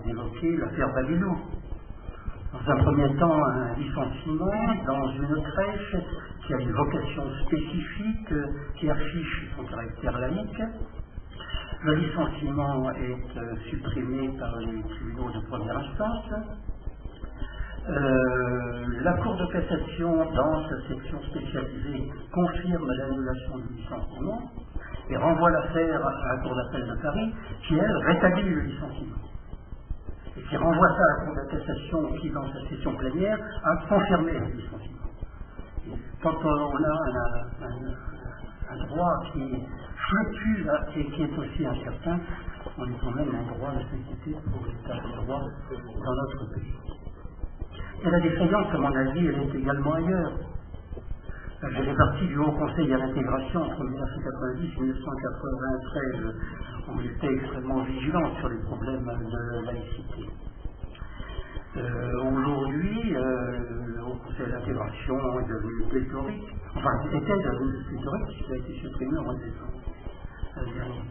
d'évoquer l'affaire Babylou. Dans un premier temps, un licenciement dans une crèche qui a une vocation spécifique, qui affiche son caractère laïque. Le licenciement est supprimé par les tribunaux de première instance. La Cour de cassation, dans sa section spécialisée, confirme l'annulation du licenciement et renvoie l'affaire à la Cour d'appel de Paris, qui, elle, rétablit le licenciement. Et qui renvoie ça à la Cour de cassation, qui, dans sa session plénière, a confirmé le licenciement. Et quand on a un droit qui fluctue et qui est aussi incertain, on est quand même un droit de s'inquiéter pour l'état de droit dans notre pays. Et la défaillance, à mon avis, elle est également ailleurs. J'ai fait partie du Haut Conseil à l'intégration entre 1990 et 1993, où j'étais extrêmement vigilant sur les problèmes de laïcité. Aujourd'hui, le Haut Conseil à l'intégration est devenu pléthorique. Enfin, il était devenu pléthorique puisqu'il a été supprimé en mois de décembre dernier.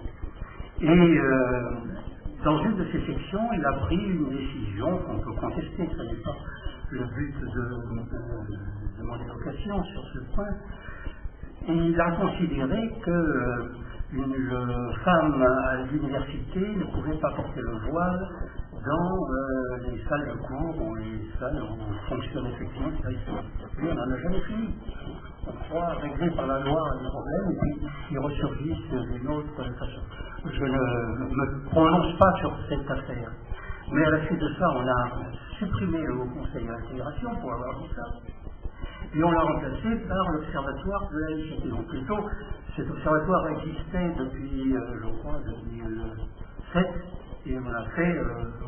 Et dans une de ces sections, il a pris une décision qu'on peut contester, ce n'est pas le but de mon évocation sur ce point. Et il a considéré qu'une femme à l'université ne pouvait pas porter le voile dans les salles de cours ou les salles où fonctionne effectivement le service public. Lui, on n'en a jamais fini. On croit régler par la loi les problèmes et puis ils ressurgissent d'une autre façon. Je ne me prononce pas sur cette affaire. Mais à la suite de ça, on a supprimé le Haut Conseil à l'intégration pour avoir dit ça. Et on l'a remplacé par l'Observatoire de la laïcité. Donc plutôt, cet observatoire existait depuis, je crois, 2007, et on l'a fait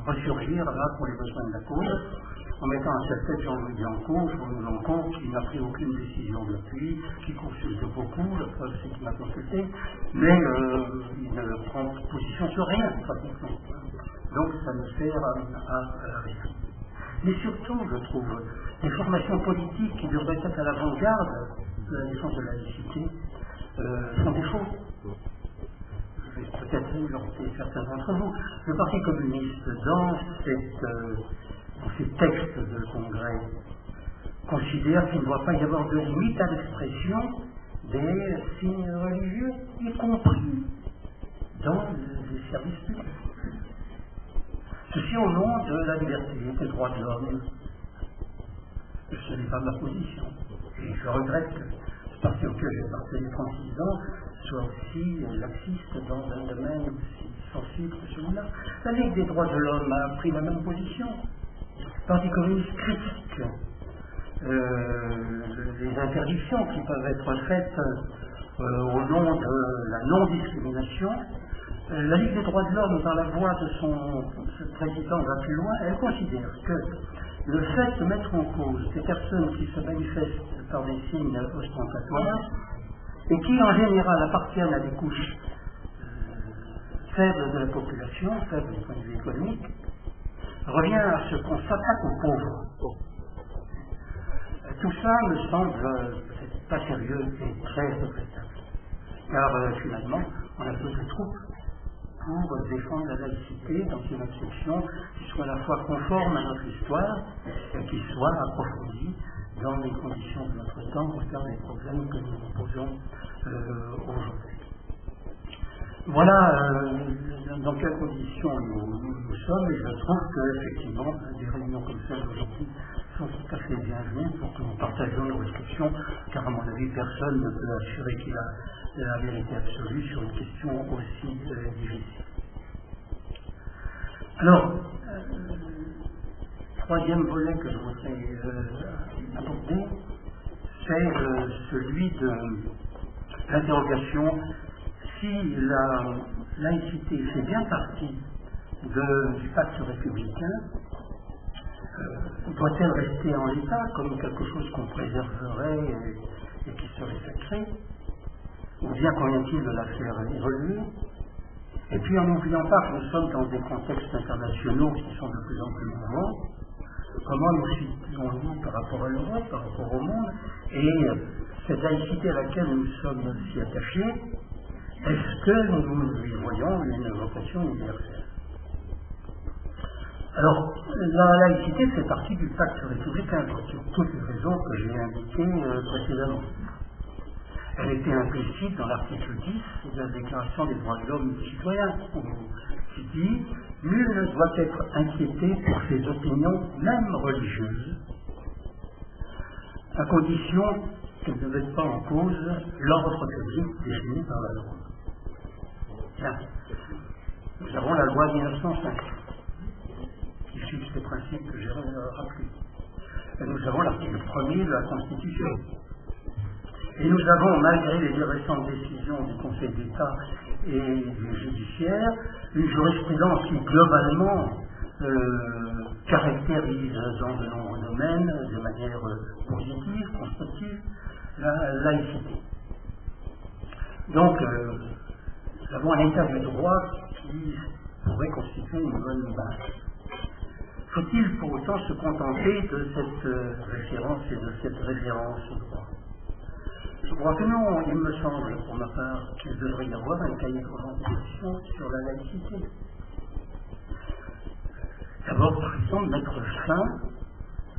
ressurgir là pour les besoins de la cause, en mettant à sa tête Jean-Louis Blanco, qui n'a pris aucune décision depuis, qui consulte beaucoup, la preuve c'est qu'il m'a consulté, mais il ne prend position sur rien, pratiquement. Donc ça ne sert à rien. Mais surtout, je trouve, les formations politiques qui devraient être à l'avant-garde de la défense de la laïcité font défaut. Je vais peut-être inventer certains d'entre vous. Le Parti communiste, dans ces textes de congrès, considère qu'il ne doit pas y avoir de limite à l'expression des signes religieux, y compris dans les services publics. Ceci au nom de la liberté, des droits de l'homme. Ce n'est pas ma position. Et je regrette que ce parti auquel j'ai appartenu 36 ans soit aussi laxiste dans un domaine aussi sensible que celui-là. La Ligue des droits de l'homme a pris la même position. Le Parti communiste critique les interdictions qui peuvent être faites au nom de la non-discrimination. La Ligue des droits de l'homme, dans la voix de son président va plus loin, elle considère que le fait de mettre en cause des personnes qui se manifestent par des signes ostentatoires et qui en général appartiennent à des couches faibles de la population, faibles du point de vue économique, revient à ce qu'on s'attaque aux pauvres. Tout ça me semble pas sérieux et très regrettable. Car finalement, on a peu de troupes pour défendre la laïcité dans une acception qui soit à la fois conforme à notre histoire et qui soit approfondie dans les conditions de notre temps au regard des problèmes que nous nous posons aujourd'hui. Voilà dans quelles conditions nous sommes, et je trouve qu'effectivement des réunions comme celle d'aujourd'hui sont tout à fait bienvenues pour que nous partagions nos réflexions, car à mon avis personne ne peut assurer qu'il a la vérité absolue sur une question aussi difficile. Alors, troisième volet que je voudrais aborder, c'est celui de l'interrogation si la laïcité fait bien partie du pacte républicain doit-elle rester en l'état comme quelque chose qu'on préserverait et qui serait sacré, ou bien convient-il de la faire évoluer? Et puis en n'oubliant pas que nous sommes dans des contextes internationaux qui sont de plus en plus mouvants, comment nous situons-nous par rapport à l'Europe, par rapport au monde, et cette laïcité à laquelle nous sommes si attachés, est-ce que nous y voyons une vocation universelle? Alors, la laïcité fait partie du pacte républicain, pour toutes les raisons que j'ai indiquées précédemment. Elle était implicite dans l'article 10 de la Déclaration des droits de l'homme et du citoyen, qui dit « Nul ne doit être inquiété pour ses opinions, même religieuses, à condition qu'elles ne mettent pas en cause l'ordre public défini par la loi. » Bien. Nous avons la loi de 1905, qui fixe les principes que j'ai rappelés. Et nous avons l'article 1er de la Constitution. Et nous avons, malgré les récentes décisions du Conseil d'État et du judiciaire, une jurisprudence qui globalement caractérise dans de nombreux domaines, de manière positive, constructive, la laïcité. Donc, nous avons un état du droit qui pourrait constituer une bonne base. Faut-il pour autant se contenter de cette référence et de cette référence au droit? Je crois que non, il me semble, pour ma part, qu'il devrait y avoir un cahier de revendication sur la laïcité. D'abord, par exemple, mettre fin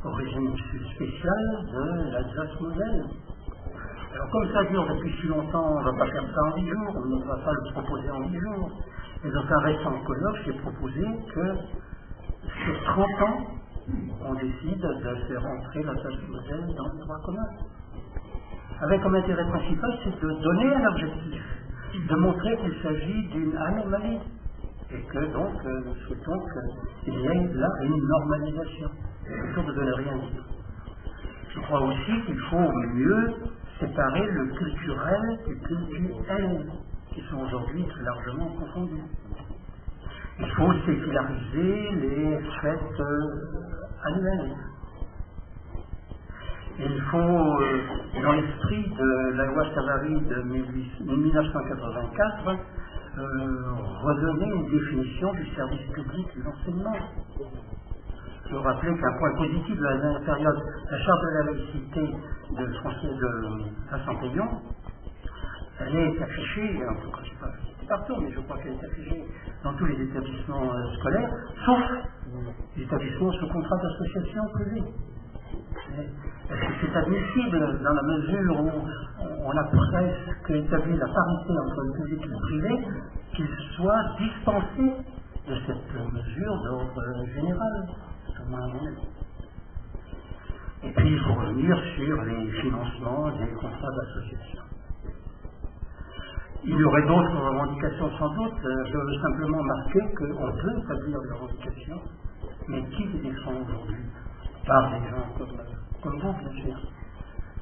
au régime spécial de l'Alsace-Moselle. Alors, comme ça dure depuis si longtemps, on ne va pas faire ça en 10 jours, on ne va pas le proposer en 10 jours. Et dans un récent colloque, j'ai proposé que sur 30 ans, on décide de faire entrer l'Alsace-Moselle dans le droit commun. Avec comme intérêt principal, c'est de donner un objectif, de montrer qu'il s'agit d'une anomalie, et que donc nous souhaitons qu'il y ait là une normalisation, plutôt que de ne rien dire. Je crois aussi qu'il faut mieux séparer le culturel du cultuel, qui sont aujourd'hui très largement confondus. Il faut séculariser les fêtes annuelles. Il faut, dans l'esprit de la loi Savary de 1984, redonner une définition du service public de l'enseignement. Je veux rappeler qu'un point positif de la dernière période, la charte de la laïcité de Vincent Payon, elle est affichée, en tout cas, je ne sais pas partout, mais je crois qu'elle est affichée dans tous les établissements scolaires, sauf les établissements sous contrat d'association privée. Est-ce que c'est admissible dans la mesure où on a presque établi la parité entre le public et le privé, qu'il soit dispensé de cette mesure d'ordre général, à mon avis. Et puis il faut revenir sur les financements des contrats d'association. Il y aurait d'autres revendications sans doute, je veux simplement marquer qu'on peut établir des revendications, mais qui les défend aujourd'hui? Par des gens comme vous, bien sûr.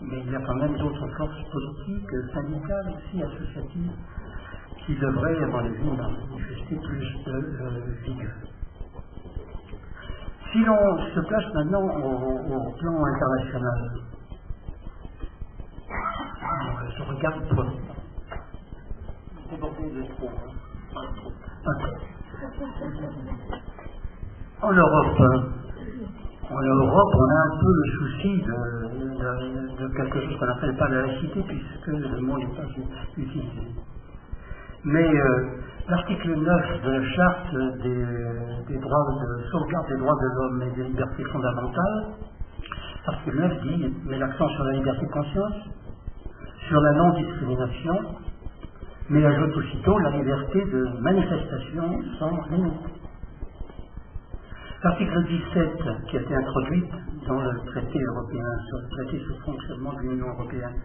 Mais il y a quand même d'autres forces politiques, syndicales aussi, associatives, qui devraient, à mon avis, manifester plus de vigueur. Si l'on se place maintenant au plan international, je regarde trop. Débordé de trop. En Europe, on a un peu le souci de quelque chose qu'on n'appelle pas la laïcité, puisque le mot n'est pas utilisé. Mais l'article 9 de la charte des droits de sauvegarde des droits de l'homme et des libertés fondamentales, l'article 9 dit, met l'accent sur la liberté de conscience, sur la non-discrimination, mais ajoute aussitôt la liberté de manifestation sans limite. L'article 17, qui a été introduit dans le traité européen, sur le traité sur le fonctionnement de l'Union européenne,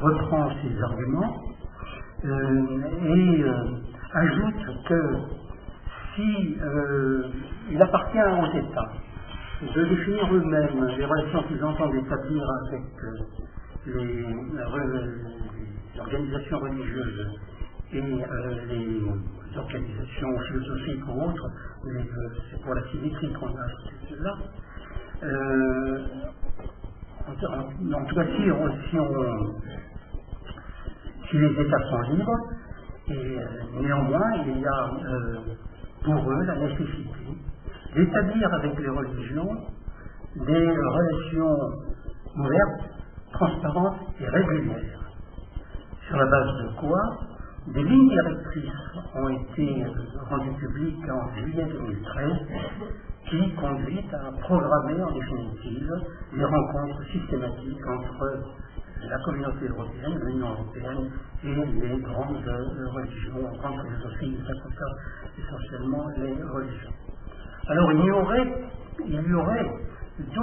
reprend ces arguments et ajoute que si il appartient aux États de définir eux-mêmes les relations qu'ils entendent établir avec les organisations religieuses et les organisations philosophiques ou autres, mais c'est pour la symétrie qu'on a là. En tout cas, si les États sont libres, et néanmoins, il y a pour eux la nécessité d'établir avec les religions des relations ouvertes, transparentes et régulières. Sur la base de quoi des lignes directrices ont été rendues publiques en juillet 2013 qui conduisent à programmer en définitive des rencontres systématiques entre la communauté européenne, l'Union européenne et les grandes religions, grandes philosophies, essentiellement les religions. Alors il y aurait 12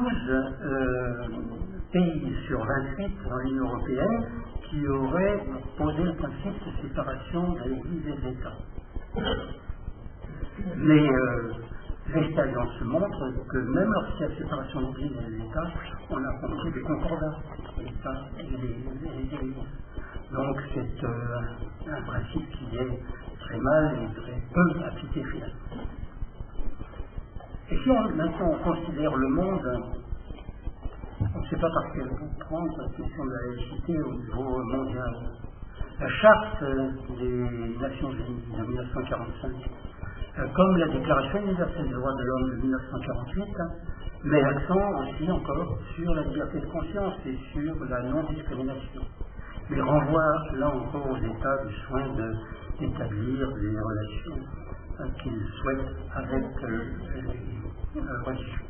pays sur 28 dans l'Union européenne qui auraient posé le principe de séparation de l'Église et de l'État. Mais l'expérience montre que même lorsqu'il y a séparation de l'Église et de l'État, on a compris des concordats entre l'État et les Églises. Donc c'est un principe qui est très mal et très peu appliqué finalement. Et si maintenant on considère le monde, on ne sait pas par quel bout prendre la question de la laïcité au niveau mondial. La charte des Nations Unies de 1945, comme la Déclaration universelle des droits de l'homme de 1948, met l'accent aussi encore sur la liberté de conscience et sur la non-discrimination. Mais renvoie là encore aux États du soin d'établir des relations qu'ils souhaitent avec les religions.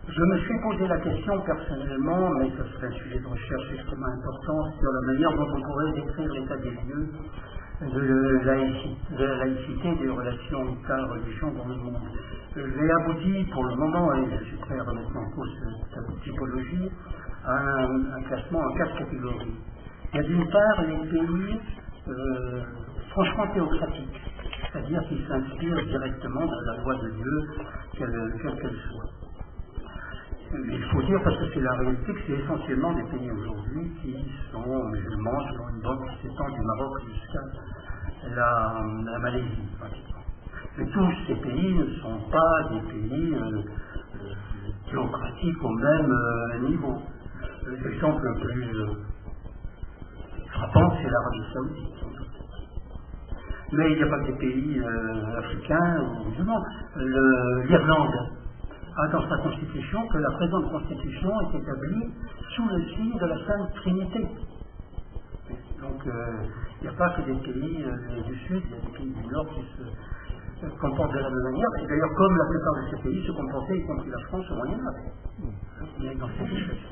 Je me suis posé la question personnellement, mais ce serait un sujet de recherche extrêmement important, sur la manière dont on pourrait décrire l'état des lieux de la laïcité des relations État-religion dans le monde. J'ai abouti pour le moment, et je suis prêt à remettre en cause cette typologie, à un classement en 4 catégories. Il y a d'une part les pays franchement théocratiques, c'est-à-dire qui s'inspirent directement de la loi de Dieu, quelle qu'elle soit. Il faut dire, parce que c'est la réalité, que c'est essentiellement des pays aujourd'hui qui sont musulmans, selon une bande qui s'étend du Maroc jusqu'à la Malaisie, pratiquement. Mais tous ces pays ne sont pas des pays théocratiques au même niveau. L'exemple le plus frappant, c'est l'Arabie Saoudite. Mais il n'y a pas que des pays africains ou musulmans. L'Irlande a dans sa constitution que la présente constitution est établie sous le signe de la Sainte Trinité. Donc il n'y a pas que des pays du Sud, il y a des pays du Nord qui se comportent de la même manière. Et d'ailleurs, comme la plupart de ces pays se comportaient, y compris la France, au Moyen-Âge. Il y a dans cette situation.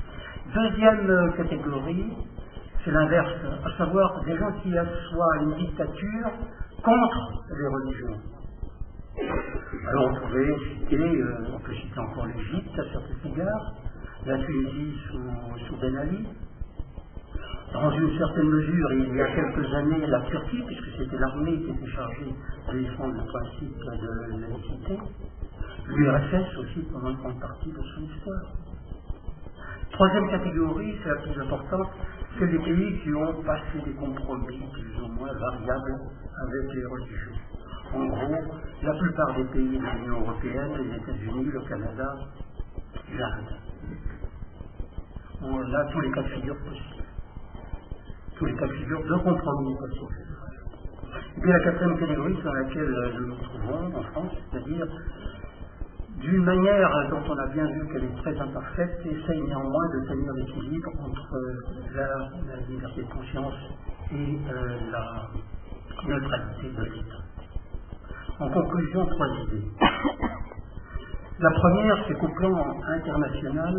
Deuxième catégorie, c'est l'inverse, à savoir des gens qui assoient une dictature contre les religions. Alors on peut citer encore l'Égypte à certains égards, la Tunisie sous Ben Ali, dans une certaine mesure, il y a quelques années, la Turquie, puisque c'était l'armée qui était chargée de défendre le principe de laïcité, l'URSS aussi pendant une grande partie de son histoire. Troisième catégorie, c'est la plus importante, c'est les pays qui ont passé des compromis plus ou moins variables avec les religions. En gros, la plupart des pays de l'Union européenne, les États-Unis, le Canada, l'Inde. Où on a tous les cas de figure possibles. Tous les cas de figure de compromis possibles. Et puis la quatrième catégorie sur laquelle nous nous trouvons en France, c'est-à-dire d'une manière dont on a bien vu qu'elle est très imparfaite, essaye néanmoins de tenir l'équilibre entre la liberté de conscience et la neutralité de l'État. En conclusion, 3 idées. La première, c'est qu'au plan international,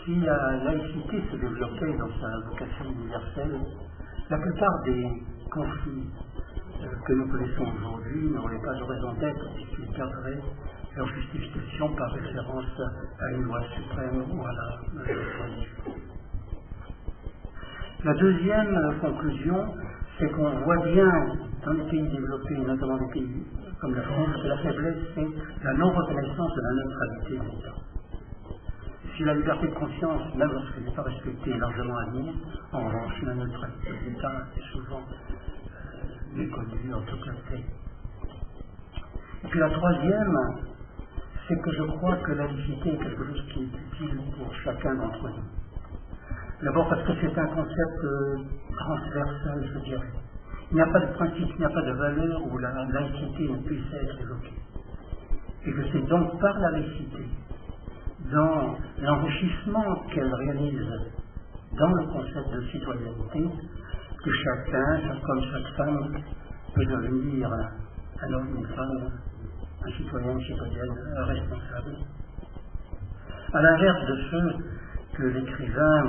si la laïcité se développait dans sa vocation universelle, la plupart des conflits que nous connaissons aujourd'hui n'auraient pas de raison d'être puisqu'ils perdraient leur justification par référence à une loi suprême ou à la religion. La deuxième conclusion, c'est qu'on voit bien dans les pays développés, notamment des pays comme la France, que la faiblesse, c'est la non-reconnaissance de la neutralité de l'État. Si la liberté de conscience, même lorsqu'elle n'est pas respectée, est largement admise, en revanche, la neutralité de l'État est souvent méconnu, en tout cas fait. Et puis la troisième, c'est que je crois que la laïcité est quelque chose qui est utile pour chacun d'entre nous. D'abord parce que c'est un concept transversal, je dirais. Il n'y a pas de principe, il n'y a pas de valeur où la laïcité ne puisse être évoquée. Et que c'est donc par la laïcité, dans l'enrichissement qu'elle réalise dans le concept de citoyenneté, que chacun, chaque homme, chaque femme, peut devenir un homme, une femme, un citoyen, une citoyenne, un responsable. À l'inverse de ceux que l'écrivain,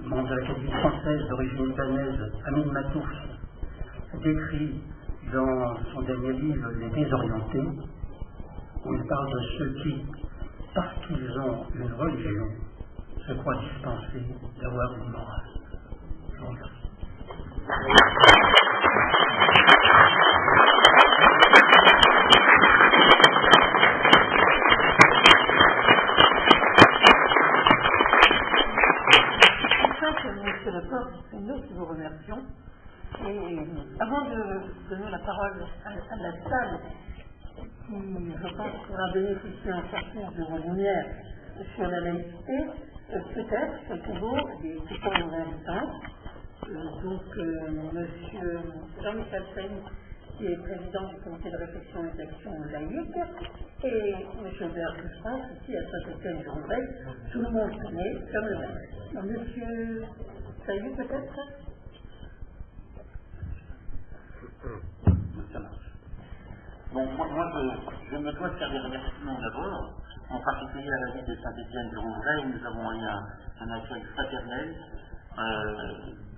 membre de l'Académie française d'origine libanaise, Amin Matouf, décrit dans son dernier livre, Les Désorientés, où il parle de ceux qui, parce qu'ils ont une religion, se croient dispensés d'avoir une morale. Je vous remercie. Monsieur Leporte, c'est nous qui vous remercions. Et avant de donner la parole à la salle, qui, je pense, pourra bénéficier en partie de vos lumières sur la laïcité, peut-être quelques mots des futurs invitants. Monsieur Jean-Michel Seyne, qui est président du comité de réflexion et d'action laïque, et M. Aubert France, ici à Saint-Étienne-du-Rouvray, tout le monde connaît comme le maire. Monsieur Sailly, peut-être? Ça marche. Bon, moi je me dois de faire des remerciements d'abord, en particulier à la ville de Saint-Étienne-du-Rouvray, où nous avons eu un accueil fraternel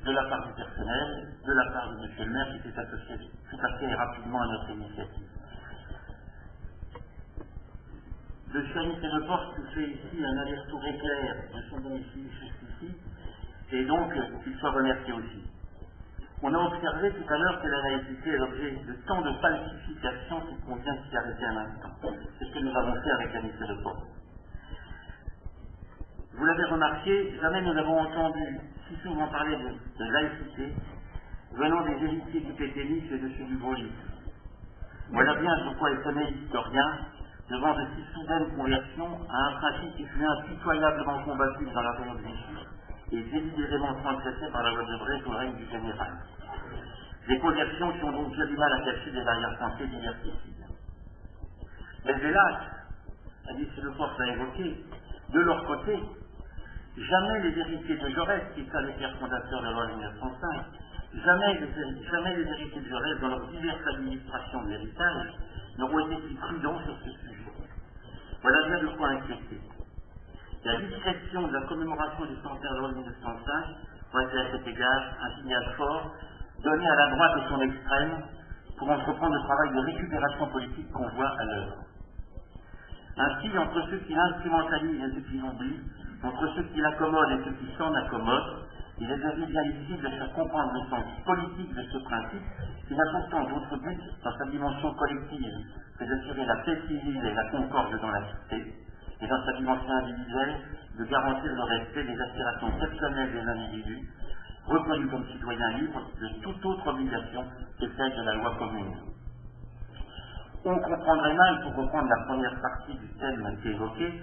de la part du personnel, de la part de M. le maire, qui s'est associé tout à fait rapidement à notre initiative. Le chérif de Leporte fait ici un aller-retour éclair de son domicile jusqu'ici, et donc qu'il soit remercié aussi. On a observé tout à l'heure que la laïcité est l'objet de tant de falsifications qu'il convient de s'y arrêter un instant. C'est ce que nous avons fait avec la mission de Leporte. Vous l'avez remarqué, jamais nous n'avons entendu si souvent parler de laïcité venant des héritiers du pétainisme et de ceux du gaullisme. Voilà bien de quoi étonner l'historien devant de si soudaines conversions à un principe qui fut impitoyablement combattu dans la période vichy et délibérément transgressé par la loi de Brest au règne du général. Des conversions qui ont donc bien du mal à cacher des arrière-pensées diversifiées. Mais hélas, Alice Leporte l'a évoqué, de leur côté, jamais les héritiers de Jaurès, qui étaient les pères fondateurs de la loi de 1905, jamais les héritiers de Jaurès, dans leur diverses administrations de l'héritage, n'auront été plus prudents sur ce sujet. Voilà bien de quoi inquiéter. La discrétion de la commémoration du centenaire de la loi de 1905 va être à cet égard un signal fort donné à la droite et son extrême pour entreprendre le travail de récupération politique qu'on voit à l'œuvre. Ainsi, entre ceux qui l'instrumentalisent et ceux qui l'oublient, entre ceux qui l'accommodent et ceux qui s'en accommodent, il est devenu bien difficile de faire comprendre le sens politique de ce principe qui n'a pourtant d'autre but dans sa dimension collective que d'assurer la paix civile et la concorde dans la cité, et dans sa dimension individuelle de garantir le respect des aspirations personnelles des individus, reconnus comme citoyens libres de toute autre obligation que celle de la loi commune. On comprendrait mal, pour reprendre la première partie du thème qui est évoqué,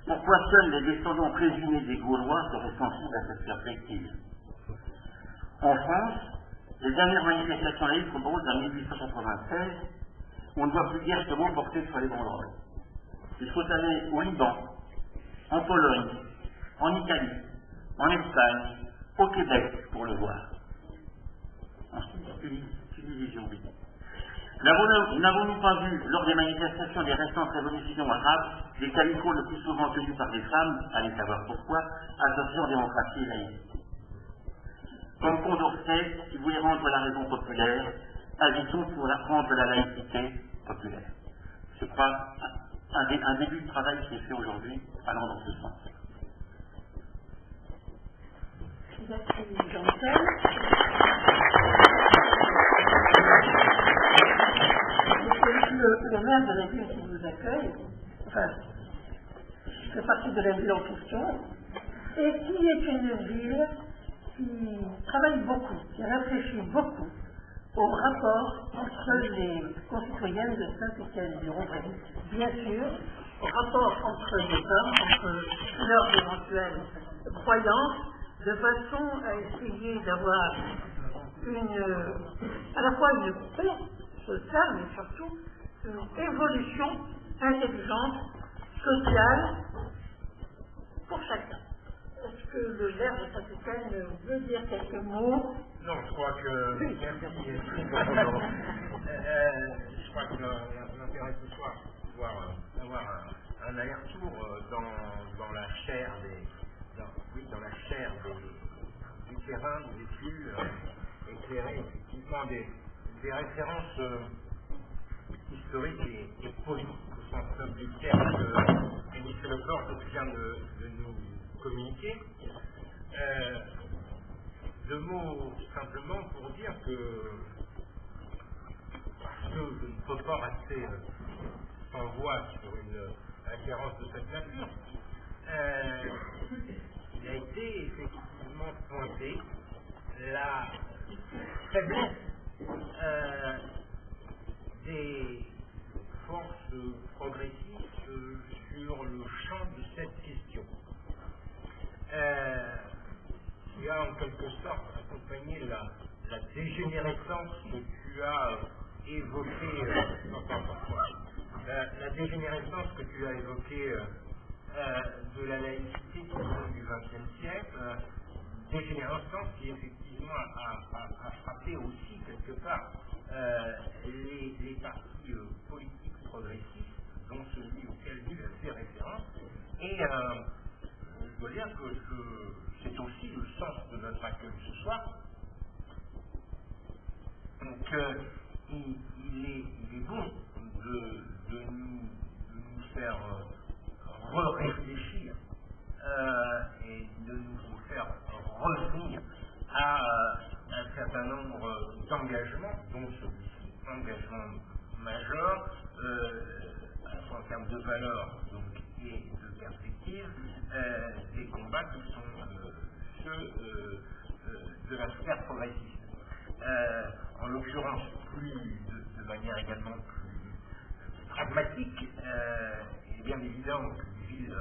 pourquoi seuls les descendants présumés des Gaulois seraient sensibles à cette perspective. En France, les dernières manifestations laïques remontent en 1896, on ne voit plus guère ce mot porté sur les banderoles. Il faut aller au Liban, en Pologne, en Italie, en Espagne, au Québec pour le voir. Ensuite, Tunisie, oui. N'avons-nous pas vu, lors des manifestations des récentes révolutions arabes, des calicots le plus souvent tenus par des femmes, allez savoir pourquoi, associant démocratie et laïcité. Comme Condorcet, qui voulait rendre la raison populaire, agissons pour rendre la laïcité populaire. Je crois un début de travail qui est fait aujourd'hui allant dans ce sens. Merci Jean-Michel. Le maire de la ville qui vous accueille, enfin, fait partie de la ville en question, et qui est une ville qui travaille beaucoup, qui réfléchit beaucoup au rapport entre les concitoyennes de Saint-Étienne-du-Rouvray. Bien sûr, au rapport entre les hommes, entre leurs éventuelles croyances, de façon à essayer d'avoir à la fois une paix sociale, mais surtout une évolution intelligente, sociale, pour chacun. Est-ce que le maire de Saint-Étienne veut dire quelques mots? Non, je crois que... Oui. Merci. Je crois que l'intérêt ce soir, c'est de pouvoir avoir un aller-retour dans la chair dans la chair du terrain, du vécu, éclairer effectivement des références historiques et politiques au sens noble du terme que Michel Leclerc vient de nous communiquer. Deux mots simplement pour dire que parce que je ne peux pas rester sans voix sur une référence de cette nature, il a été effectivement pointé la faiblesse des forces progressistes sur le champ de cette question. Tu as en quelque sorte accompagné la dégénérescence que tu as évoquée, la dégénérescence que tu as évoquée de la laïcité du XXe siècle, dégénérescence qui effectivement a frappé aussi quelque part les partis politiques progressistes, dont celui auquel lui a fait référence, et je dois dire que c'est aussi le sens de notre accueil ce soir. Donc il est bon de nous faire réfléchir et de nous faire revenir à un certain nombre d'engagements, dont celui-ci, engagement majeur, à la fois en termes de valeur donc, et de perspective, des combats qui sont ceux de la sphère progressiste. En l'occurrence, de manière également plus pragmatique, il est bien évident qu'une ville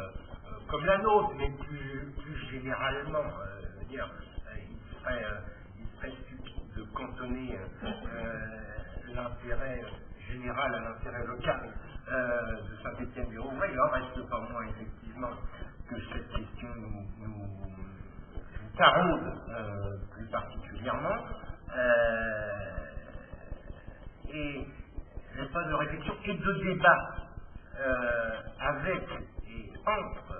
comme la nôtre, mais plus généralement, il serait stupide de cantonner l'intérêt général à l'intérêt local de Saint-Étienne-du-Rouvray. Il n'en reste pas moins effectivement que cette question nous taraude plus particulièrement. Et l'espace de réflexion et de débat avec et entre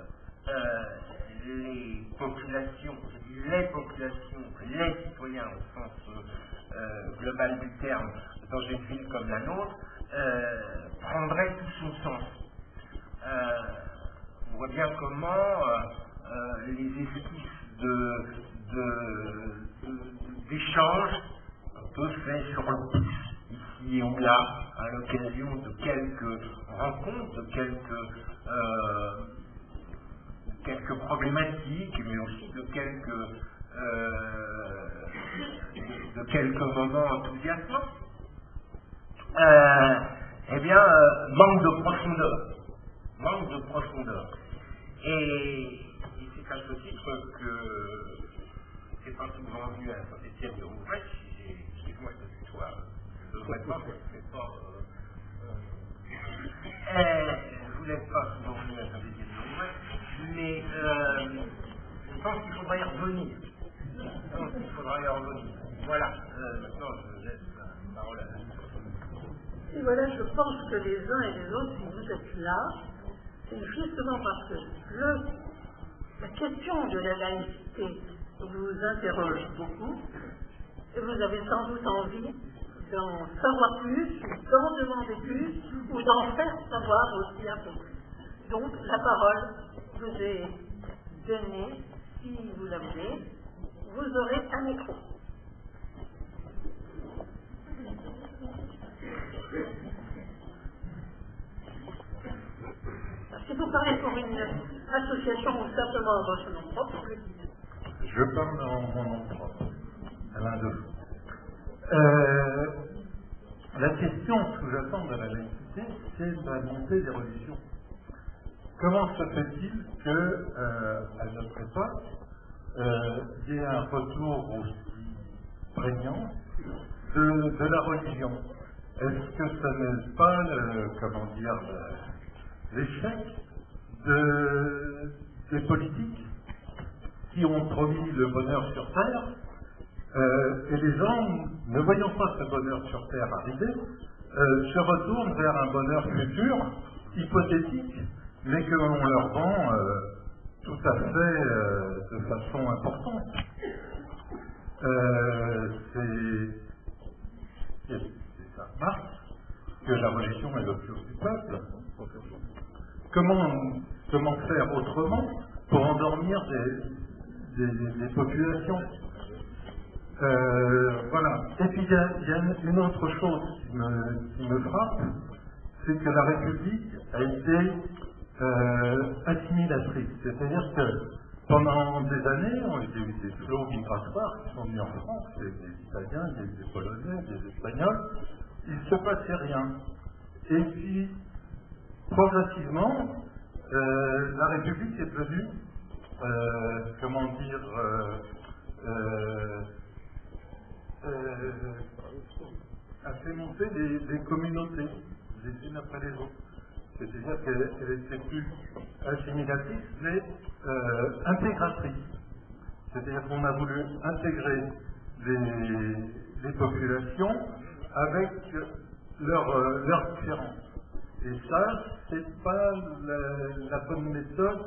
les populations, les citoyens au sens global du terme, dans une ville comme la nôtre, prendrait tout son sens. On voit bien comment les esquisses d'échanges un peu faits sur le pouce, ici et là, à l'occasion de quelques rencontres, de quelques problématiques, mais aussi de quelques moments enthousiasmants, manque de profondeur. Et c'est à ce titre que c'est pas souvent venu à Saint-Étienne-du-Rouvray, excuse-moi de toi, je ne devrais pas, c'est pas. Je voulais pas souvent venir à Saint-Étienne-du-Rouvray, mais je pense qu'il faudra y revenir. Voilà, maintenant je laisse la parole à Et voilà, je pense que les uns et les autres, si vous êtes là, c'est justement parce que la question de la laïcité vous interroge beaucoup, et vous avez sans doute envie d'en savoir plus, d'en demander plus, ou d'en faire savoir aussi un peu plus. Donc, la parole vous est donnée, si vous la voulez, vous aurez un micro. Si vous parlez pour une association ou simplement dans votre nom propre, je parle en mon nom propre, Alain Defoe. La question sous-jacente de la laïcité, c'est la montée des religions. Comment se fait-il que, à notre époque, il y ait un retour aussi prégnant de la religion? Est-ce que ça n'est pas, l'échec des politiques qui ont promis le bonheur sur Terre, et les gens, ne voyant pas ce bonheur sur Terre arriver, se retournent vers un bonheur futur, hypothétique, mais que l'on leur vend tout à fait de façon importante. Ça marque que la religion est l'option du peuple. Comment faire autrement pour endormir des populations? Voilà. Et puis il y a une autre chose qui me frappe, c'est que la République a été assimilatrice. C'est-à-dire que pendant des années, on a eu des flots migratoires qui sont venus en France, des Italiens, des Polonais, des Espagnols, il ne se passait rien. Et puis, progressivement, la République est devenue, a fait monter des communautés, les unes après les autres. C'est-à-dire qu'elle était plus assimilatrice, mais intégratrice. C'est-à-dire qu'on a voulu intégrer les populations avec leurs différences. Et ça, c'est pas la bonne méthode.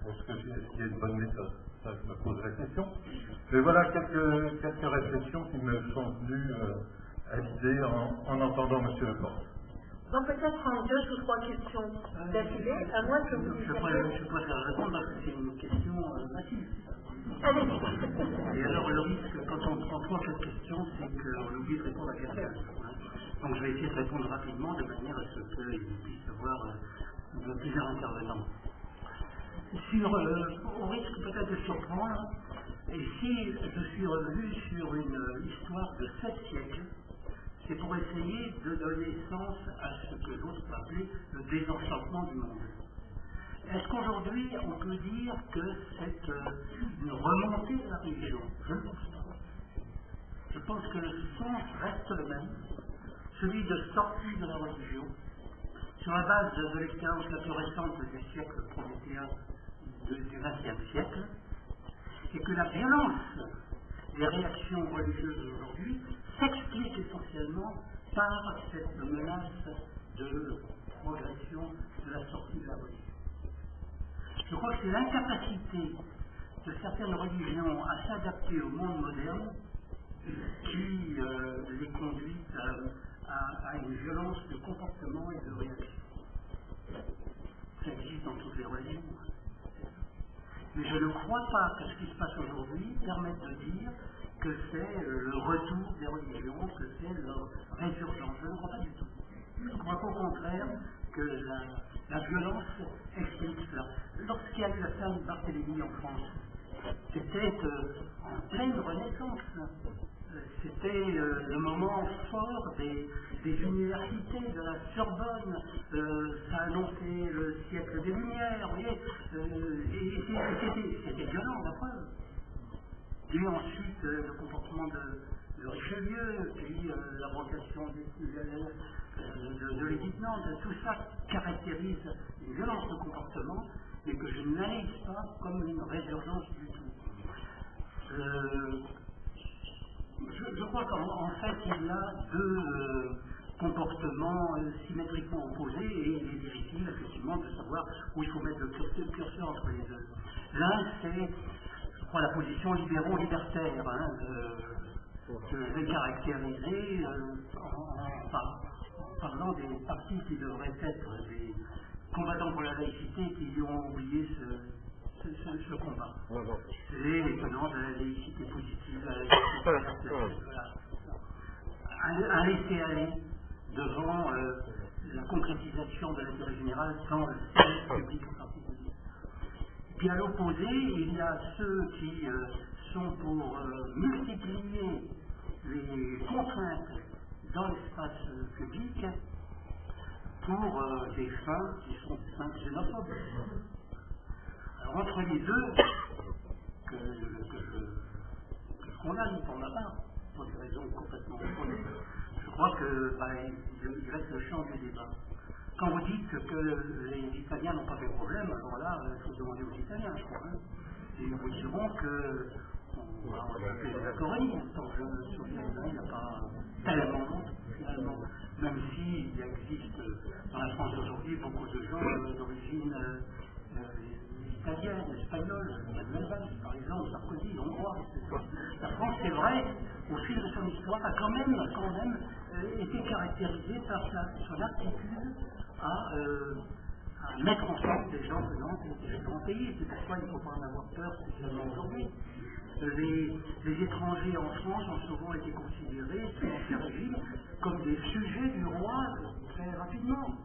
Est-ce qu'il y a une bonne méthode? Ça, je me pose la question. Mais voilà quelques réflexions qui me sont venues à l'idée en entendant M. Leporte. Donc peut-être en 2 ou 3 questions d'affilée, à moins que vous... Je préfère répondre parce que c'est une question massive. Allez-y. Et alors le risque, quand on prend 3 questions, c'est qu'on oublie de répondre à quelqu'un. Donc je vais essayer de répondre rapidement de manière à ce qu'il puisse y avoir plusieurs intervenants. Au risque peut-être de surprendre, et si je suis revenu sur une histoire de 7 siècles, c'est pour essayer de donner sens à ce que l'autre peut appeler le désenchantement du monde. Est-ce qu'aujourd'hui on peut dire que c'est une remontée de la religion? Je ne pense pas. Je pense que le sens reste le même, celui de sortie de la religion, sur la base de l'expérience la plus récente du siècle prométhéen du XXe siècle, et que la violence des réactions religieuses aujourd'hui s'explique essentiellement par cette menace de progression de la sortie de la religion. Je crois que c'est l'incapacité de certaines religions à s'adapter au monde moderne qui les conduit à une violence de comportement et de réaction. Ça existe dans toutes les religions. Mais je ne crois pas que ce qui se passe aujourd'hui permette de dire que c'est le retour des religions, que c'est leur résurgence. Je ne crois pas du tout. Je crois qu'au contraire que la violence explique cela. Lorsqu'il y a eu la Sainte Barthélemy en France, c'était en pleine Renaissance. C'était le moment fort des universités, de la Sorbonne, ça annonçait le siècle des Lumières, vous voyez, et c'était violent, la preuve. Puis ensuite, le comportement de Richelieu, puis l'abrogation de l'édit de Nantes, tout ça caractérise une violence de comportement, mais que je n'analyse pas comme une résurgence du tout. Je crois qu'en fait, il y a 2 comportements symétriquement opposés et il est difficile, effectivement, de savoir où il faut mettre le curseur entre les deux. L'un, c'est, je crois, la position libéraux-libertaire, que je vais caractériser en parlant des partis qui devraient être des combattants pour la laïcité qui ont oublié ce combat. Les tenants de la laïcité positive, la laïcité un laisser-aller devant la concrétisation de l'intérêt général dans le service public en particulier. Puis à l'opposé, il y a ceux qui sont pour multiplier les contraintes dans l'espace public pour des fins qui sont des fins xénophobes. Alors entre les deux, que je condamne pour ma part, pour des raisons complètement opposées, je crois que il reste le champ du débat. Quand vous dites que les Italiens n'ont pas de problème, alors là, il faut demander aux Italiens, je crois. Et ils vous diront que on va appeler la Corée, tant que je me souviens, il n'y a pas tellement longtemps, finalement. Même s'il existe dans la France aujourd'hui beaucoup de gens d'origine italienne, espagnole, Valls, par exemple, Sarkozy, hongrois, etc. La France, c'est vrai, au fil de son histoire, a quand même été caractérisée par son aptitude à mettre ensemble des gens venant des grands pays. C'est pourquoi il ne faut pas en avoir peur, spécialement aujourd'hui. Les étrangers en France ont souvent été considérés, sous l'Ancien Régime, comme des sujets du roi très rapidement.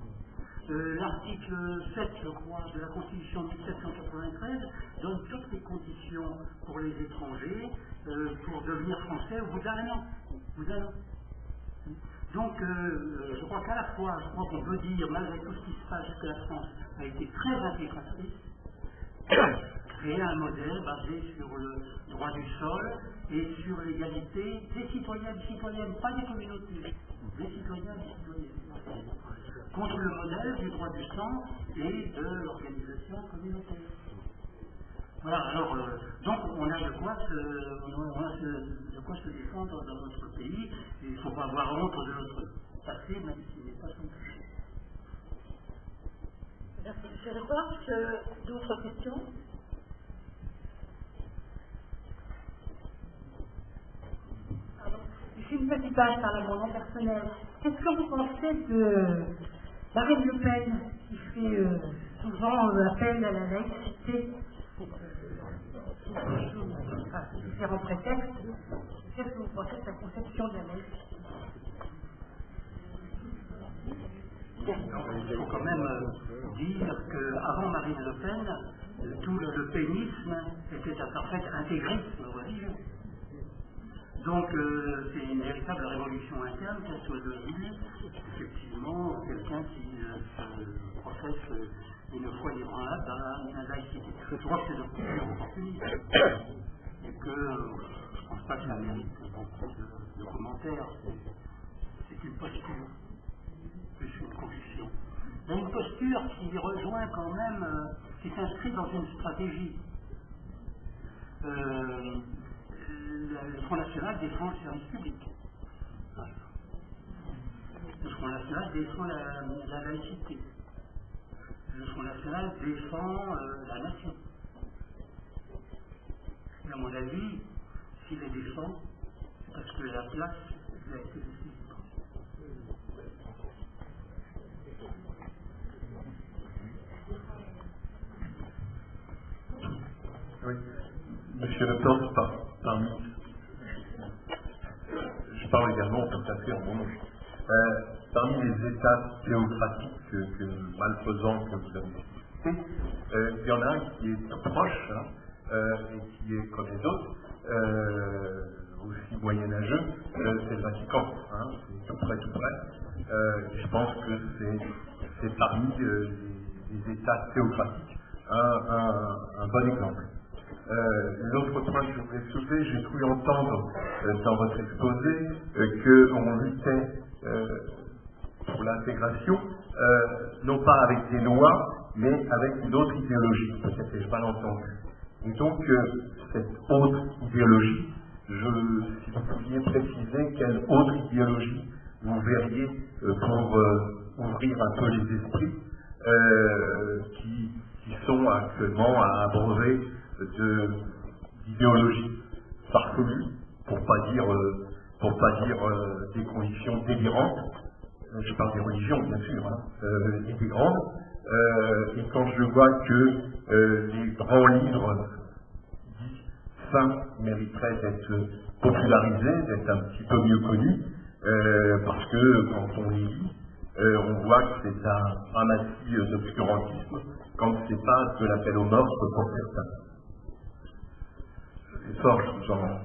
L'article 7, je crois, de la Constitution de 1793 donne toutes les conditions pour les étrangers pour devenir français au bout d'un an. Donc, je crois qu'à la fois, qu'on peut dire, malgré tout ce qui se passe, que la France a été très intégratrice, créer un modèle basé sur le droit du sol et sur l'égalité des citoyens et des citoyennes, pas des communautés, des citoyens et des citoyennes, contre le modèle du droit du sang et de l'organisation communautaire. Voilà, alors, donc on a de quoi se défendre dans notre pays, et il ne faut pas avoir honte de notre passé, même s'il n'est pas son péché. Merci, M. Leport. D'autres questions? J'ai une petite page par mon nom personnel. Qu'est-ce que vous pensez de Marine Le Pen, qui fait souvent appel à la laïcité pour différents prétextes? Qu'est-ce que vous pensez de sa conception de la laïcité? Il faut quand même dire qu'avant Marine Le Pen, tout le pénisme était un parfait intégrisme religieux. Donc c'est une véritable révolution interne qu'elle soit devenue effectivement quelqu'un qui professe une foi inébranlable dans la laïcité. Je crois que c'est de pur opportunisme et que je ne pense pas que ça mérite beaucoup de commentaires. C'est une posture, plus une conviction. Il y a une posture qui rejoint quand même, qui s'inscrit dans une stratégie. Le Front National défend le service public. Le Front National défend la laïcité. Le Front National défend la nation. Et à mon avis, s'il les défend, c'est parce que la place lui a été laissée libre. Oui. Monsieur Le Pen, parmi. Je parle également tout à fait en mon nom. Parmi les États théocratiques malfaisants que vous avez cités, il y en a un qui est tout proche et qui est comme les autres, aussi moyenâgeux, c'est le Vatican. C'est tout près. Je pense que c'est parmi les États théocratiques un bon exemple. L'autre point que je voulais soulever, j'ai cru entendre dans votre exposé qu'on luttait pour l'intégration, non pas avec des lois, mais avec une autre idéologie. Peut-être que je n'ai pas entendu. Et donc, cette autre idéologie, si vous pouviez préciser quelle autre idéologie vous verriez pour ouvrir un peu les esprits qui sont actuellement à abreuver d'idéologie farfelue, pour pas dire des convictions délirantes. Je parle des religions, bien sûr, et des grandes. Et quand je vois que les grands livres dits saints mériteraient d'être popularisés, d'être un petit peu mieux connus, parce que quand on les lit, on voit que c'est un ramassis d'obscurantisme, quand c'est pas de l'appel au meurtre pour certains. C'est fort, genre.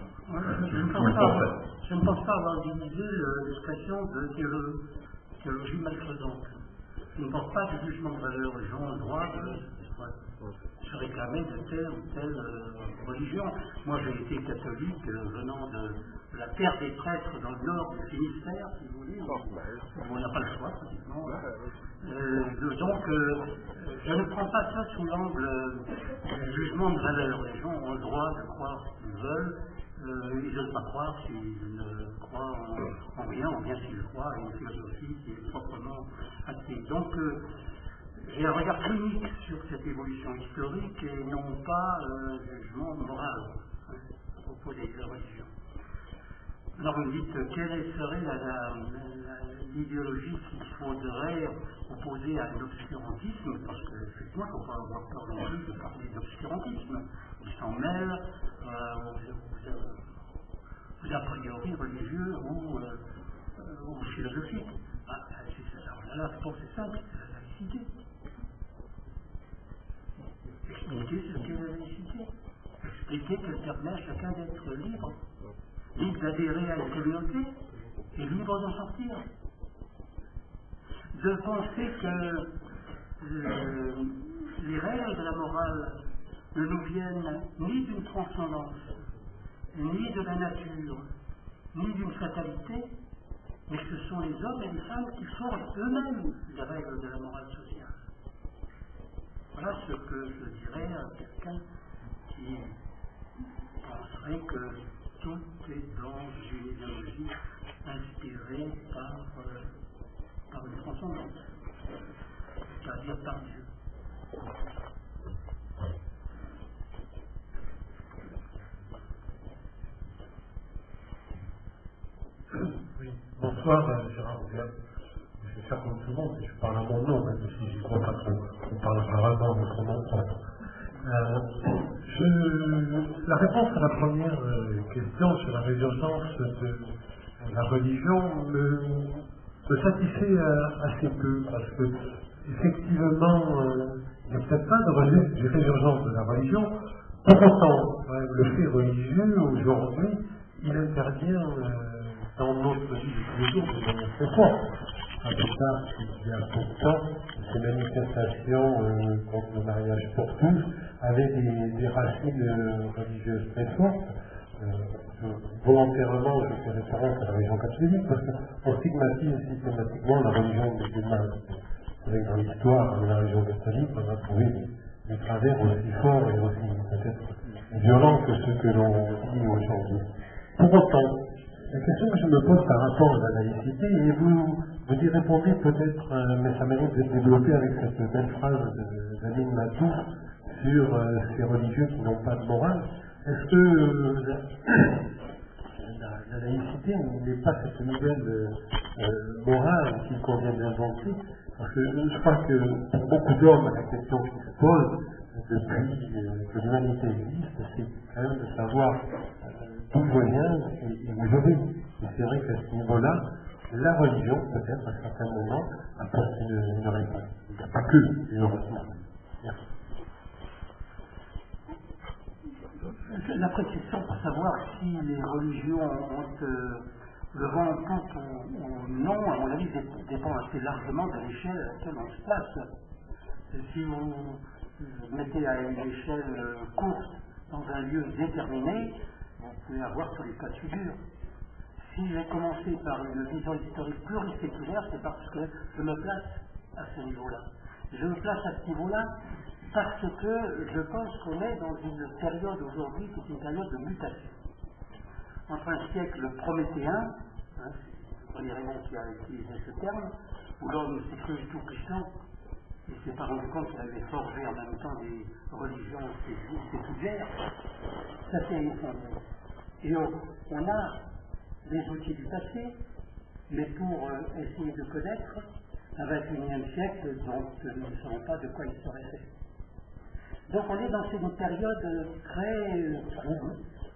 Je ne pense pas avoir utilisé l'expression de théologie malfaisante. Je ne pense pas que le jugement de valeur. Les gens ont le droit de se réclamer de telle ou telle religion. Moi, j'ai été catholique venant de la terre des prêtres dans le nord du Finistère, si vous voulez, où on n'a pas le choix, pratiquement. Donc, je ne prends pas ça sous l'angle du jugement de valeur. Les gens ont le droit de croire ce qu'ils veulent. Ils ne veulent pas croire s'ils ne croient en rien, ou bien s'ils croient à une philosophie qui est proprement athée. Donc, j'ai un regard clinique sur cette évolution historique et non pas jugement moral à propos des religions. Alors vous me dites, quelle serait l'idéologie qu'il faudrait opposer à l'obscurantisme, parce que effectivement, il ne faut pas avoir peur non plus de parler d'obscurantisme. Il s'en mêle aux a priori religieux ou philosophiques. Alors là, je pense que c'est simple, c'est la laïcité. Expliquer ce qu'est la laïcité. Expliquer qu'elle permet à chacun d'être libre. Libre d'adhérer à une communauté et libre d'en sortir. De penser que les règles de la morale ne nous viennent ni d'une transcendance, ni de la nature, ni d'une fatalité, mais que ce sont les hommes et les femmes qui forment eux-mêmes les règles de la morale sociale. Voilà ce que je dirais à quelqu'un qui penserait que tout est dans une idéologie inspirée par une transcendance, c'est-à-dire par Dieu. Oui, bonsoir Gérard Rouvière. Je vais faire comme tout le monde, je parle à mon nom, même si je crois pas qu'on parlera vraiment de votre nom propre. La réponse à la première question sur la résurgence de la religion me satisfait assez peu, parce que effectivement, il n'y a peut-être pas de résurgence de la religion. Pour autant, le fait religieux aujourd'hui, il intervient dans notre vie de tous les jours de manière très forte. À plus tard, il y a peu de temps, ces manifestations contre le mariage pour tous avaient des racines religieuses très fortes. Volontairement, je fais référence à la religion catholique parce qu'on stigmatise systématiquement la religion musulmane. C'est vrai que dans l'histoire de la religion catholique, on a trouvé des travers aussi forts et aussi peut-être violents que ceux que l'on vit aujourd'hui. Pour autant, la question que je me pose par rapport à la laïcité, et vous y répondez peut-être, mais ça mérite d'être développé avec cette belle phrase d'Aline Matou sur ces religieux qui n'ont pas de morale. Est-ce que la laïcité n'est pas cette nouvelle morale qu'il convient d'inventer? Parce que je crois que pour beaucoup d'hommes, la question qui se pose depuis que l'humanité existe, c'est quand même de savoir d'où je viens et où je vais. Et c'est vrai qu'à ce niveau-là, la religion, peut-être, à certains moments, apporte une réponse. Il n'y a pas que une réponse. Merci. La précision pour savoir si les religions ont le vent en poupe ou non, à mon avis, dépend assez largement de l'échelle à laquelle on se place. Si vous mettez à une échelle courte dans un lieu déterminé, vous pouvez avoir tous les cas de figure. Si j'ai commencé par une vision historique pluriséculaire, c'est parce que je me place à ce niveau-là. Je me place à ce niveau-là parce que je pense qu'on est dans une période aujourd'hui qui est une période de mutation. Entre un siècle prométhéen, c'est le premier Raymond qui a utilisé ce terme, où l'homme s'est cru tout puissant, et s'est pas rendu compte qu'il avait forgé en même temps des religions séculières, ça s'est effondré. Et on a les outils du passé, mais pour essayer de connaître un 21e siècle dont nous ne savons pas de quoi il serait fait. Donc on est dans une période très trouble.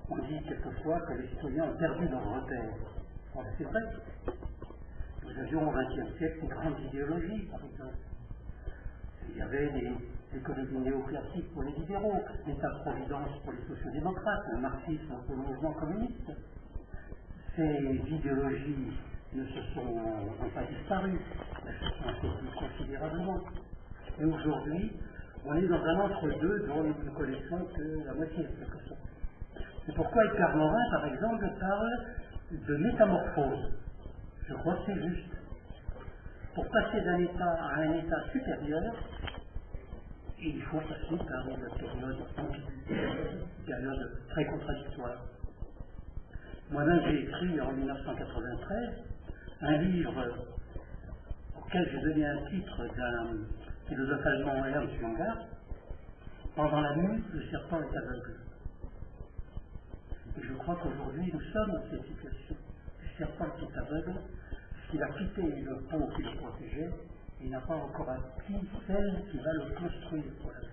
On dit quelquefois que les citoyens ont perdu leur repère. Alors, c'est vrai. Nous avions au XXe siècle une grande idéologie, par exemple. Il y avait l'économie néoclassique pour les libéraux, l'État-providence pour les sociodémocrates, le marxisme pour le mouvement communiste. Ces idéologies n'ont pas disparu, elles se sont affaiblies considérablement. Et aujourd'hui, on est dans un entre-deux dont nous ne connaissons que la moitié, en quelque sorte. C'est pourquoi Edgar Morin, par exemple, parle de métamorphose. Je crois que c'est juste. Pour passer d'un état à un état supérieur, il faut passer par une période une période très contradictoire. Moi-même, j'ai écrit en 1993 un livre auquel j'ai donné un titre d'un philosophe allemand, Ernst Junger, Pendant la nuit, le serpent est aveugle. Et je crois qu'aujourd'hui, nous sommes dans cette situation. Le serpent est aveugle, puisqu'il a quitté le pont qui le protégeait, et il n'a pas encore acquis celle qui va le construire pour la vie.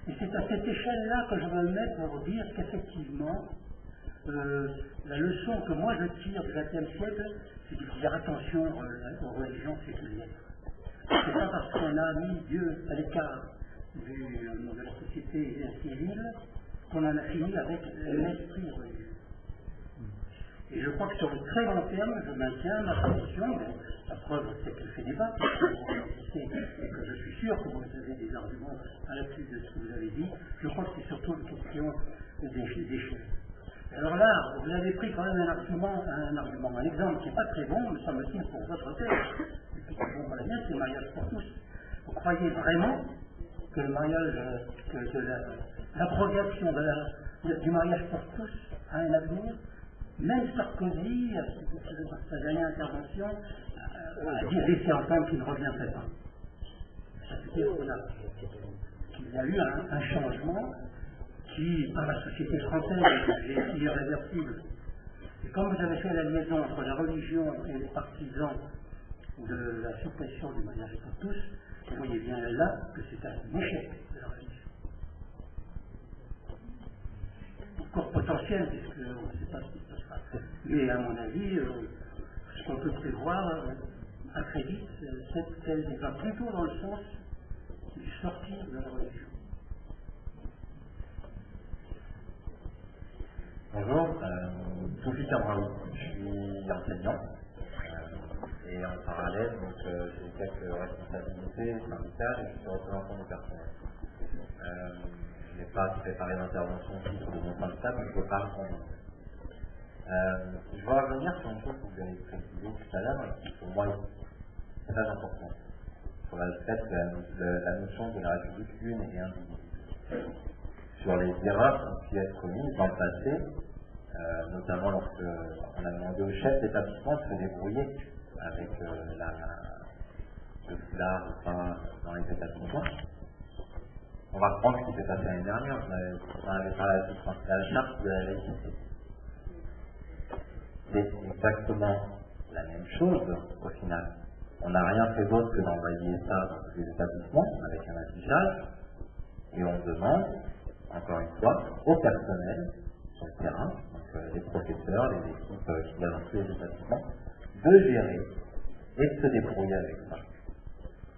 Et c'est à cette échelle-là que je veux me mettre pour dire qu'effectivement, la leçon que moi je tire du XXe siècle, c'est de faire attention aux religions séculières. C'est pas parce qu'on a mis Dieu à l'écart de la société civile qu'on en a fini avec l'esprit religieux. Et je crois que sur le très long terme, je maintiens ma position, mais la preuve c'est que je fais débat, et que je suis sûr que vous avez des arguments à l'appui de ce que vous avez dit. Je crois que c'est surtout une question d'échelle. Alors là, vous avez pris quand même un exemple qui n'est pas très bon, me semble-t-il, pour votre thèse, et puis c'est bon pour la mienne, c'est le mariage pour tous. Vous croyez vraiment que le mariage, l'abrogation du mariage pour tous a un avenir? Même Sarkozy, dans sa dernière intervention, a dit laisser entendre qu'il ne reviendrait pas. Ça veut dire qu'il y a eu un changement qui, par la société française, est irréversible. Et comme vous avez fait la liaison entre la religion et les partisans de la suppression du mariage pour tous, vous voyez bien là que c'est un échec de la religion. Encore potentiel, puisqu'on ne sait pas ce qui se passera. Mais à mon avis, ce qu'on peut prévoir à très vite, c'est qu'elle va plutôt dans le sens du sortir de la religion. Bonjour, Sophie Cabraoui, je suis enseignant et en parallèle, donc j'ai quelques responsabilités syndicales et je suis représentant du personnel. Je n'ai pas préparé d'intervention ici sur mon syndicat, donc je parle en nom. Je vais revenir sur une chose que vous avez précisée tout à l'heure et qui pour moi est très importante, sur le fait que la notion de la République une et indivisible. Sur les erreurs qui ont pu être commises dans le passé, notamment lorsqu'on a demandé au chef d'établissement de se débrouiller avec le foulard ou pas dans les établissements. On va reprendre ce qui s'est passé l'année dernière. On avait parlé de la charte de la laïcité. C'est exactement la même chose au final. On n'a rien fait d'autre que d'envoyer ça dans tous les établissements avec un affichage et on demande, encore une fois, au personnel sur le terrain, donc les professeurs, les équipes qui viennent dans tous les établissements, de gérer et de se débrouiller avec ça.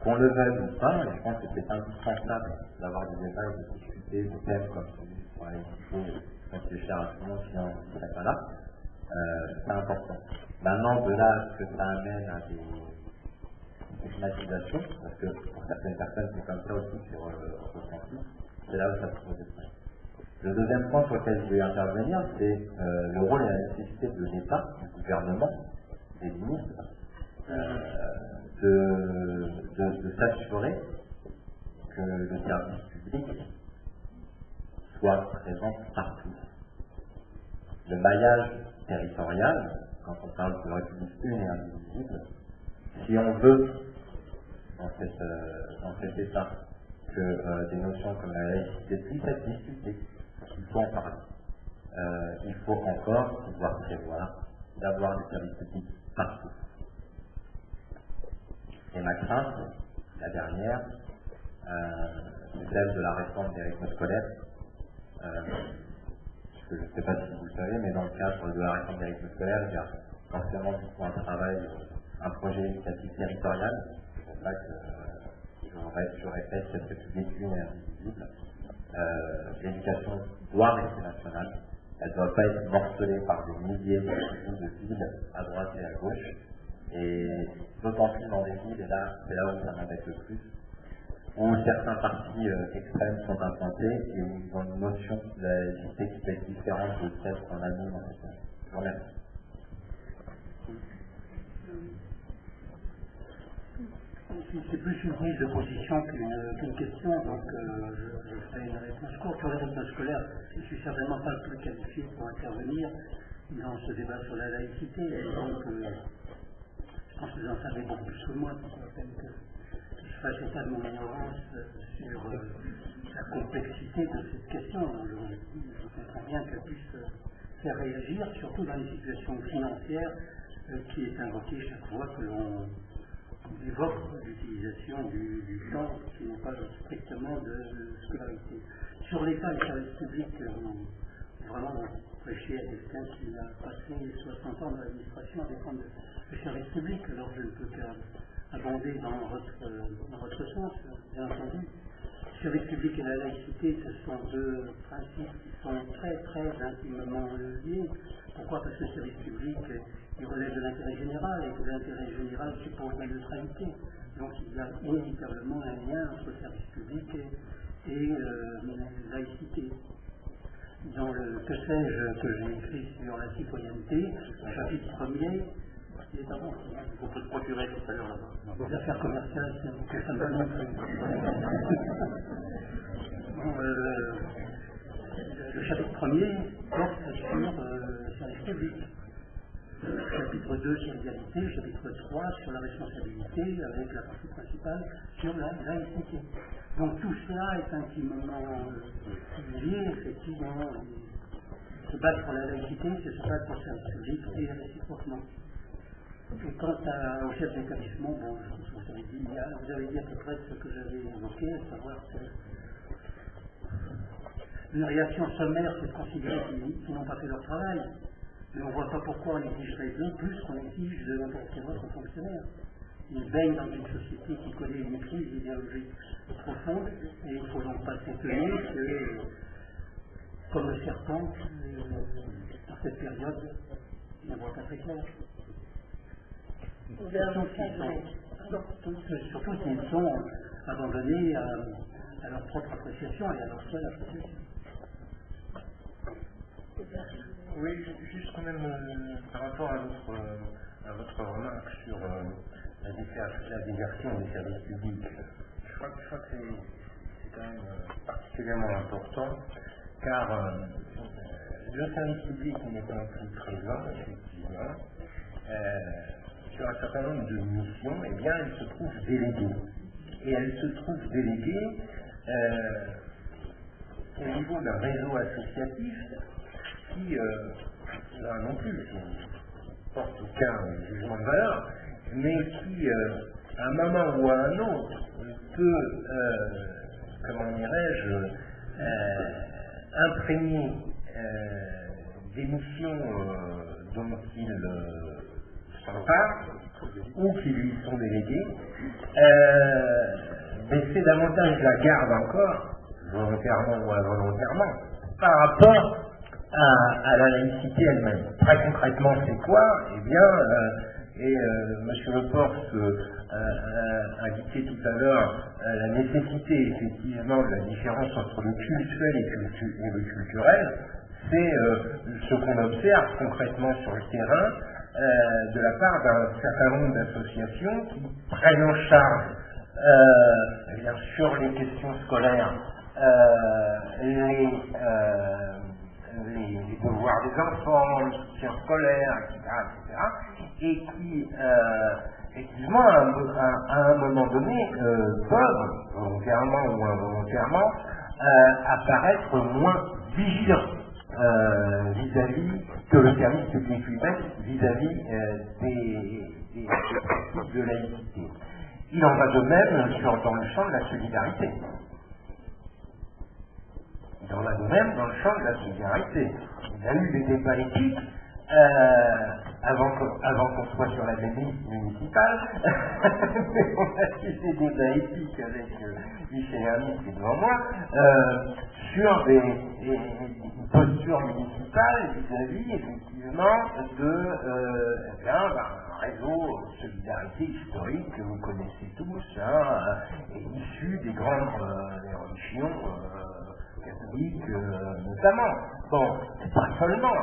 Qu'on le veuille ou pas, et je pense que c'est indispensable d'avoir des débats, de discuter de thèmes comme celui sur la laïcité, qui est cher à tout le monde, sinon on ne serait pas là, c'est important. Maintenant, de là ce que ça amène à des stigmatisations, parce que pour certaines personnes c'est comme ça aussi sur le campus, c'est là où ça se pose des problèmes. Le deuxième point sur lequel je vais intervenir, c'est le rôle et la nécessité de l'État, du gouvernement, des ministres, de s'assurer que le service public soit présent partout. Le maillage territorial, quand on parle de République une et indivisible, si on veut, dans cet état, que des notions comme la laïcité puissent être discutées, il faut en parler. Il faut encore pouvoir prévoir d'avoir des services publics partout. Et ma crainte, la dernière, c'est celle de la réforme des rythmes scolaires. Je ne sais pas si vous le savez, mais dans le cadre de la réforme des rythmes scolaires, il y a forcément du coup un travail, un projet éducatif territorial. C'est pour ça que je répète, cette République une et indivisible. L'éducation doit rester nationale. Elle ne doit pas être morcelée par des milliers de villes à droite et à gauche. Et d'autant plus dans des villes, et là, c'est là où ça m'embête le plus, où certains partis extrêmes sont implantés et où ils ont une notion de la laïcité qui peut être différente de celle qu'on a nous dans cette année. Je vous remercie. C'est plus une prise de position qu'une question, donc je ferai une réponse courte. Sur les réponses scolaires, je ne suis certainement pas le plus qualifié pour intervenir dans ce débat sur la laïcité, et donc je pense que vous en savez beaucoup plus que moi, donc à peine que je fasse état de mon ignorance sur la complexité de cette question. Je comprends bien qu'elle puisse faire réagir, surtout dans les situations financières qui est invoquée chaque fois que l'on évoque l'utilisation du temps qui n'est pas strictement de scolarité. Sur l'État et les services publics, vraiment prêcher à quelqu'un qui a passé 60 ans dans l'administration à défendre le service public, alors je ne peux qu'abonder dans votre sens, bien entendu. Le service public et la laïcité, ce sont deux principes qui sont très très intimement liés. Pourquoi? Parce que le service public, il relève de l'intérêt général, et que l'intérêt général suppose la neutralité. Donc il y a inévitablement un lien entre le service public et laïcité. Dans le que sais-je que j'ai écrit sur la citoyenneté, le chapitre 1er, il est avant, On peut se procurer tout à l'heure là-bas. les affaires commerciales, c'est ça me donne le chapitre 1er porte sur le service public. Chapitre 2 sur l'égalité, chapitre 3 sur la responsabilité, avec la partie principale sur la laïcité. Donc tout cela est intimement lié, effectivement. Se battre pour la laïcité, c'est se battre pour le service public et réciproquement. Et quant au chef d'établissement, bon, je pense que vous avez dit à peu près ce que j'avais évoqué, à savoir que une réaction sommaire, c'est de considérer qu'ils n'ont pas fait leur travail. Mais on ne voit pas pourquoi on exigerait d'eux plus qu'on exige de n'importe quel autre fonctionnaire. Ils baignent dans une société qui connaît une crise idéologique profonde, et il ne faut donc pas s'étonner que, comme le serpent, dans cette période, il ne voit pas très clair. Surtout s'ils sont abandonnés à leur propre appréciation et à leur seule appréciation. Oui, juste quand même par rapport à votre remarque sur la désertion des services publics. Je crois que c'est quand même particulièrement important, car le service public n'étant plus présent, effectivement, sur un certain nombre de missions, eh bien, elle se trouve déléguée. Et elle se trouve déléguée au niveau d'un réseau associatif qui, là non plus, porte aucun jugement de valeur, mais qui, à un moment ou à un autre, peut, comment dirais-je, imprégner des missions dont il s'empare ou qui lui sont déléguées, mais c'est davantage la garde encore, volontairement ou involontairement, par rapport à la laïcité elle-même. Très concrètement, c'est quoi? Eh bien, M. Leporte a indiqué tout à l'heure la nécessité effectivement de la différence entre le cultuel et le culturel. C'est ce qu'on observe concrètement sur le terrain de la part d'un certain nombre d'associations qui prennent en charge eh bien, sur les questions scolaires les devoirs des enfants, le soutien scolaire, etc., et qui, effectivement, à un moment donné, peuvent, volontairement ou involontairement, apparaître moins vigilants vis-à-vis que le service public lui-même, vis-à-vis des principes de laïcité. Il en va de même dans le champ de la solidarité. Il en va de même dans le champ de la solidarité. Il y a eu des débats éthiques avant qu'on soit sur la liste municipale. Mais on a eu des débats épiques avec Michel Hermite qui est devant moi, sur des postures municipales vis-à-vis, effectivement, de un réseau de solidarité historique que vous connaissez tous, issu des grandes des religions catholiques notamment. Bon, pas seulement,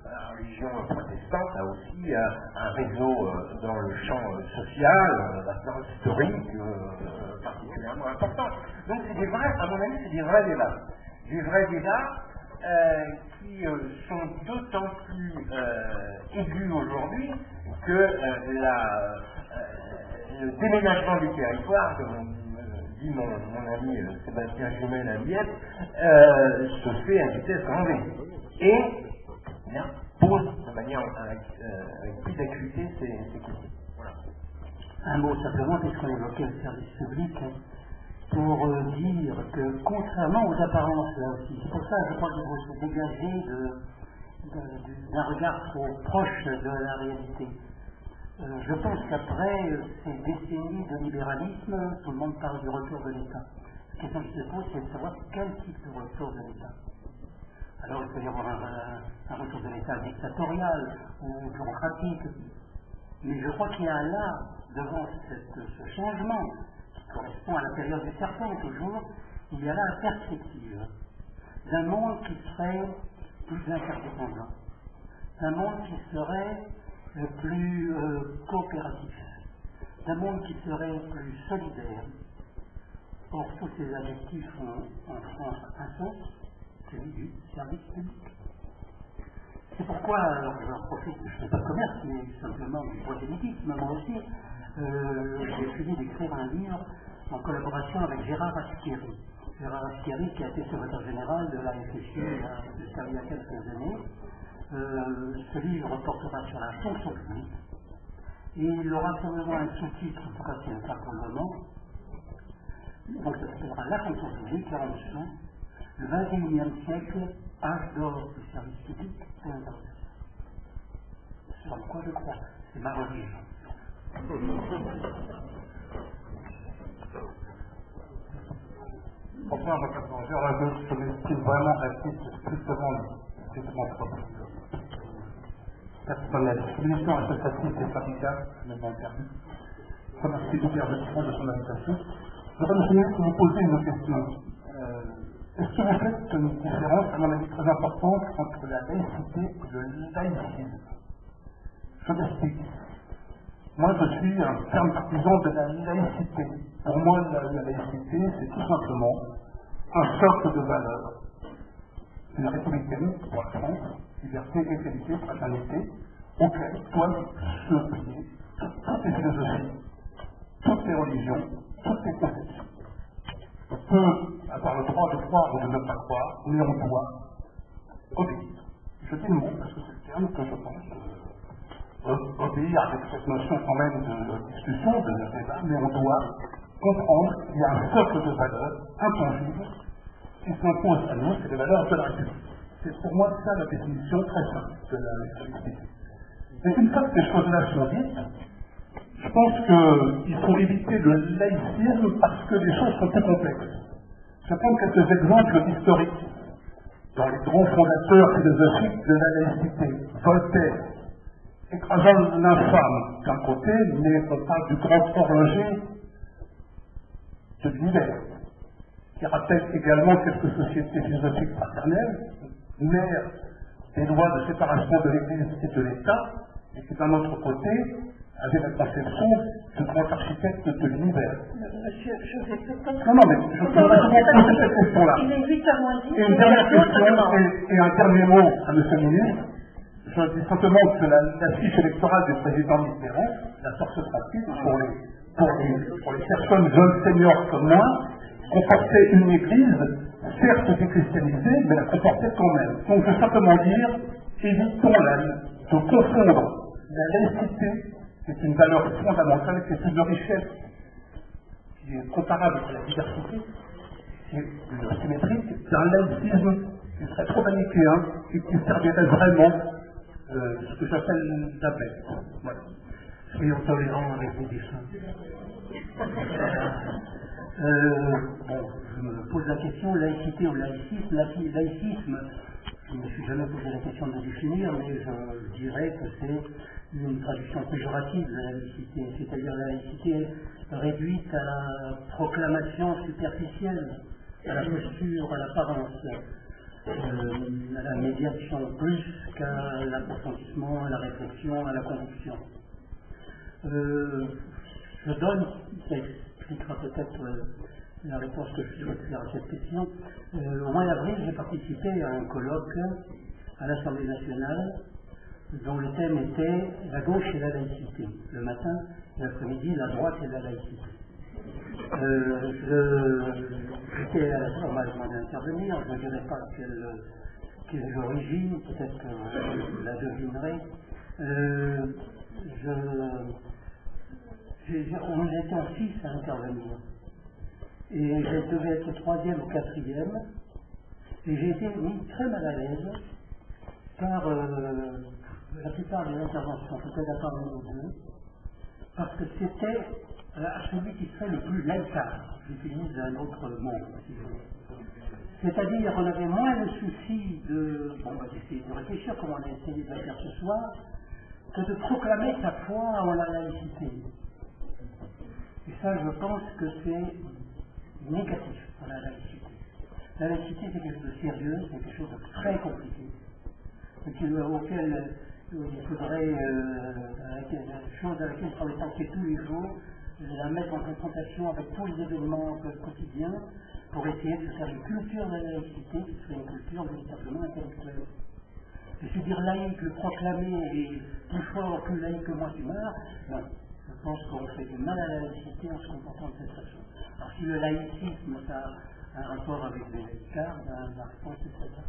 la religion protestante a aussi un réseau dans le champ social, maintenant historique, particulièrement important. Donc c'est des vrais, à mon avis, c'est des vrais débats. Des vrais débats qui sont d'autant plus aigus aujourd'hui que le déménagement du territoire, comme dit mon ami Sébastien Jumel à Dieppe, se fait à vitesse grand V. Et pose de manière avec plus d'acuité ces questions. Voilà. Un mot simplement, puisqu'on évoquait le service public, pour dire que contrairement aux apparences là aussi, c'est pour ça que je crois qu'il faut se dégager d'un regard trop proche de la réalité. Je pense qu'après ces décennies de libéralisme, tout le monde parle du retour de l'État. La question qui se pose, c'est de savoir quel type de retour de l'État. Alors il peut y avoir un retour de l'État dictatorial ou bureaucratique, mais je crois qu'il y a là, devant ce changement, qui correspond à la période du serpent toujours, il y a là la perspective d'un monde qui serait plus interdépendant, d'un monde qui serait plus coopératif, d'un monde qui serait plus solidaire. Or, tous ces adjectifs ont en France un sens, celui du service public. C'est pourquoi, alors j'en profite, je ne fais pas de commerce, mais simplement du prosélytisme, moi aussi, j'ai fini d'écrire un livre en collaboration avec Gérard Aschieri. Gérard Aschieri, qui a été secrétaire général de la FFI jusqu'à il y a quelques années. Ce livre portera sur la fonction publique et il aura probablement un sous-titre, en tout cas c'est le cas pour le moment. Donc ça s'appellera La fonction publique, là en dessous, le 21e siècle, âge d'or du service public et intervention. Sur quoi je crois, c'est ma religion. Enfin, je m'estime vraiment raciste strictement propre. La discrimination associative des syndicats, même interdit. Je remercie le gouvernement de son invitation. Je voudrais vous poser une question. Est-ce que vous faites une différence, à mon avis, très importante entre la laïcité et le laïcisme? Je m'explique. Moi, je suis un ferme partisan de la laïcité. Pour moi, la laïcité, c'est tout simplement un socle de valeurs. Une républicaine pour la France, liberté, égalité, fraternité, auquel doivent se plier toutes les philosophies, toutes les religions, toutes les conceptions. On peut avoir le droit de croire ou de ne pas croire, mais on doit obéir. Je dis le mot parce que c'est le terme que je pense obéir avec cette notion quand même de discussion, de débat, mais on doit comprendre qu'il y a un socle de valeurs intangibles qui s'impose à nous, c'est les valeurs de la République. C'est pour moi ça la définition très simple de la laïcité. Et une fois que ces choses-là sont dites, je pense qu'il faut éviter le laïcisme parce que les choses sont plus complexes. Je vais prendre quelques exemples historiques. Dans les grands fondateurs philosophiques de la laïcité, Voltaire, écrasant l'infâme d'un côté, mais on parle du grand horloger de l'univers, qui rappelle également quelques sociétés philosophiques fraternelles, mère des lois de séparation de l'Église et de l'État, et qui d'un autre côté avait la conception du grand architecte de l'univers. Monsieur, je vais peut-être... Non, mais je peux poser cette question-là. Il est 8h10. Et une dernière question, et un dernier mot à M. le ministre. Je dis simplement que la fiche électorale du président Mitterrand, la force pratique pour les personnes jeunes seniors comme moi, comportait une église, certes déchristianisée, mais la comportait quand même. Donc je veux simplement dire, évitons de confondre la laïcité, qui est une valeur fondamentale, qui est une richesse qui est comparable à la diversité, qui est une symétrique, d'un laïcisme qui serait trop manichéen et qui servirait vraiment ce que j'appelle la paix. Voilà. Soyons tolérants avec vos dessins. Bon, je me pose la question, laïcité ou laïcisme. Laïcisme, je ne me suis jamais posé la question de le définir, mais je dirais que c'est une traduction péjorative de la laïcité, c'est-à-dire la laïcité réduite à la proclamation superficielle, à la posture, à l'apparence, à la médiation plus qu'à l'approfondissement, à la réflexion, à la conviction. Je donne, ça expliquera peut-être la réponse que je souhaite faire à cette question. Au mois d'avril, j'ai participé à un colloque à l'Assemblée nationale dont le thème était la gauche et la laïcité. Le matin et l'après-midi, la droite et la laïcité. J'étais à la fois malheureusement d'intervenir, je ne dirais pas quelle origine, peut-être que vous la devinerez. On était 6 à intervenir. Et je devais être 3e ou 4e. Et j'ai été mis très mal à l'aise par la plupart des interventions, peut-être à part une ou deux, parce que c'était à celui qui serait le plus laïcard, j'utilise un autre mot, si vous voulez. C'est-à-dire qu'on avait moins le souci de, bon, on va essayer de réfléchir comme on a essayé de le faire ce soir, que de proclamer sa foi en la laïcité. Et ça, je pense que c'est négatif pour la laïcité. La laïcité, c'est quelque chose de sérieux, c'est quelque chose de très compliqué, auquel il faudrait, chose à laquelle il faudrait penser tous les jours, la mettre en confrontation avec tous les événements quotidiens pour essayer de se faire une culture de la laïcité qui serait une culture véritablement intellectuelle. Et se dire laïque, le proclamer et plus fort, plus laïque que moi tu meurs, non. Je pense qu'on fait du mal à la laïcité en se comportant de cette façon. Alors si le laïcisme, ça a un rapport avec les laïcards, la réponse est celle-là.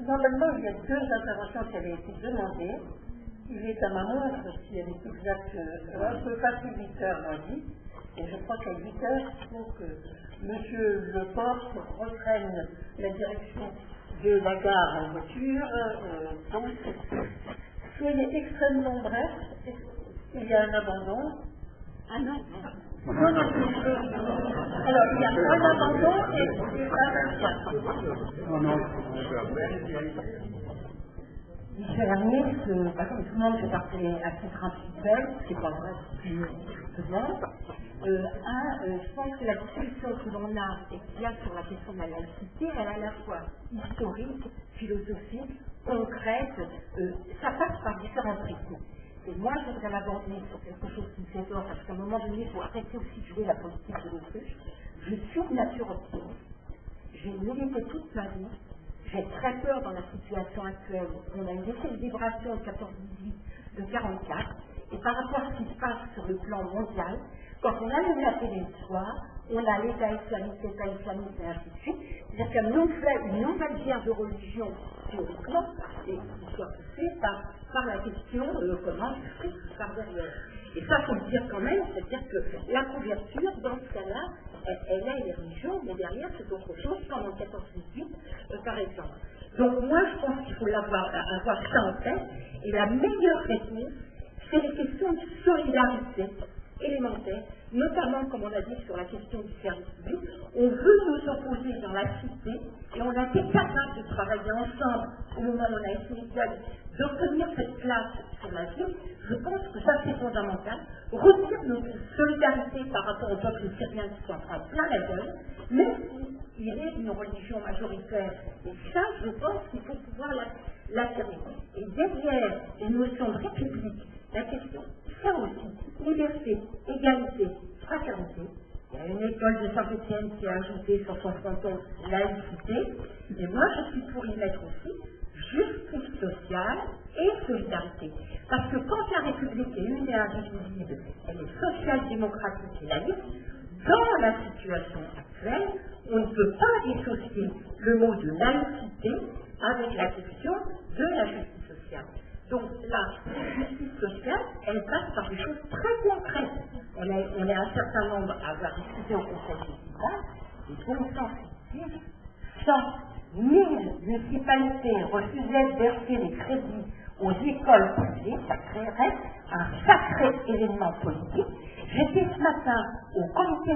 Normalement, il y a 2 interventions qui avaient été demandées. Il est à ma montre, si elle est exacte, un peu facile 8 heures, moi dit. Et je crois qu'à 8 heures, il faut que M. Leporte reprenne la direction de la gare en voiture. Donc, soyez extrêmement bref. Il y a un abandon. Ah non, non, non, alors, il y a un abandon Michel Arnier, tout le monde fait partie à titre individuel, c'est pas vrai, c'est tout le monde. Je pense que la discussion que l'on a et qu'il y a sur la question de la laïcité, elle est à la fois historique, philosophique, concrète, ça passe par différents prismes. Et moi, je voudrais l'aborder sur quelque chose qui me fait peur, parce qu'à un moment donné, il faut arrêter aussi de jouer la politique de l'autruche. Je suis de nature optimiste. J'ai milité toute ma vie. J'ai très peur dans la situation actuelle. On a une décélébration de 14-18 de 44. Et par rapport à ce qui se passe sur le plan mondial, quand on allume la télé le soir, on a l'État islamique, et ainsi de suite. C'est-à-dire qu'il y a une nouvelle guerre de religion, théoriquement, et qui soit poussée par la question comment je par derrière. Et ça, il faut le dire quand même, c'est-à-dire que la couverture, dans ce cas-là, elle est les religions, mais derrière, c'est autre chose, comme en 14-18, par exemple. Donc moi, je pense qu'il faut avoir ça en tête, et la meilleure réponse, c'est les questions de solidarité élémentaire, notamment, comme on a dit, sur la question du service public. On veut nous opposer dans la cité, et on a été capable de travailler ensemble au moment où on a essayé d'obtenir cette place sur la ville. Je pense que ça, c'est fondamental. Redire notre solidarité par rapport au peuple syrien qui s'en prend plein la gueule, même s'il est d'une religion majoritaire. Et ça, je pense qu'il faut pouvoir l'affirmer. Et derrière les notions de république, la question, ça aussi, liberté, égalité, fraternité. Il y a une école de Saint-Étienne qui a ajouté sur son fronton laïcité, et moi je suis pour y mettre aussi justice sociale et solidarité. Parce que quand la République est une et indivisible, elle est social-démocratique et laïque, dans la situation actuelle, on ne peut pas dissocier le mot de laïcité avec la question de la justice sociale. Donc la justice sociale, elle passe par des choses très concrètes. On est un certain nombre à avoir discuté au Conseil municipal, et bon sens, ça 1000 municipalités refusaient de verser les crédits aux écoles privées, ça créerait un sacré événement politique. J'étais ce matin au comité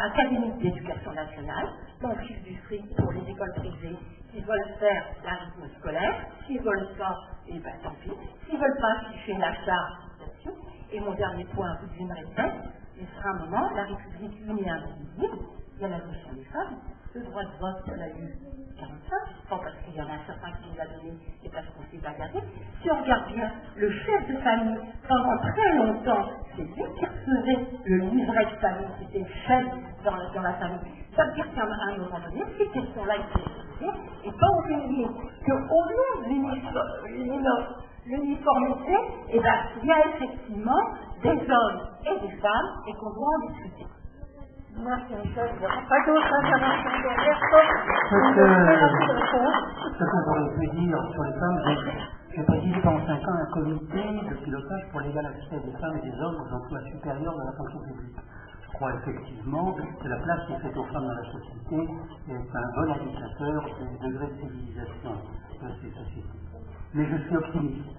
académique d'éducation nationale, donc chiffre du fric pour les écoles privées qui veulent faire la rythme scolaire. S'ils veulent pas, eh ben tant pis. S'ils veulent pas afficher la charte, et mon dernier point, vous devinerez peut-être, il sera un moment, la République unie et indivisible, il y a la notion des femmes, le droit de vote, on a eu 45, pas parce qu'il y en a un certain qui nous a donné et parce qu'on s'est bagarré. Si on regarde bien, le chef de famille, pendant très longtemps, c'est lui qui recevait le livret de famille, c'était le chef dans la famille. Ça veut dire qu'à un moment donné, ces questions-là étaient posées, et pas oublier qu'au nom de l'uniformité, eh ben, il y a effectivement des hommes et des femmes, et qu'on doit en discuter. Merci Michel. Il n'y aura pas d'autres interventions derrière. Ce que j'aurais pu dire sur les femmes, j'ai présidé pendant 5 ans un comité de pilotage pour l'égal accès des femmes et des hommes aux emplois supérieurs de la fonction publique. Je crois effectivement que la place qui est faite aux femmes dans la société est un bon indicateur du degré de civilisation de ces sociétés. Mais je suis optimiste.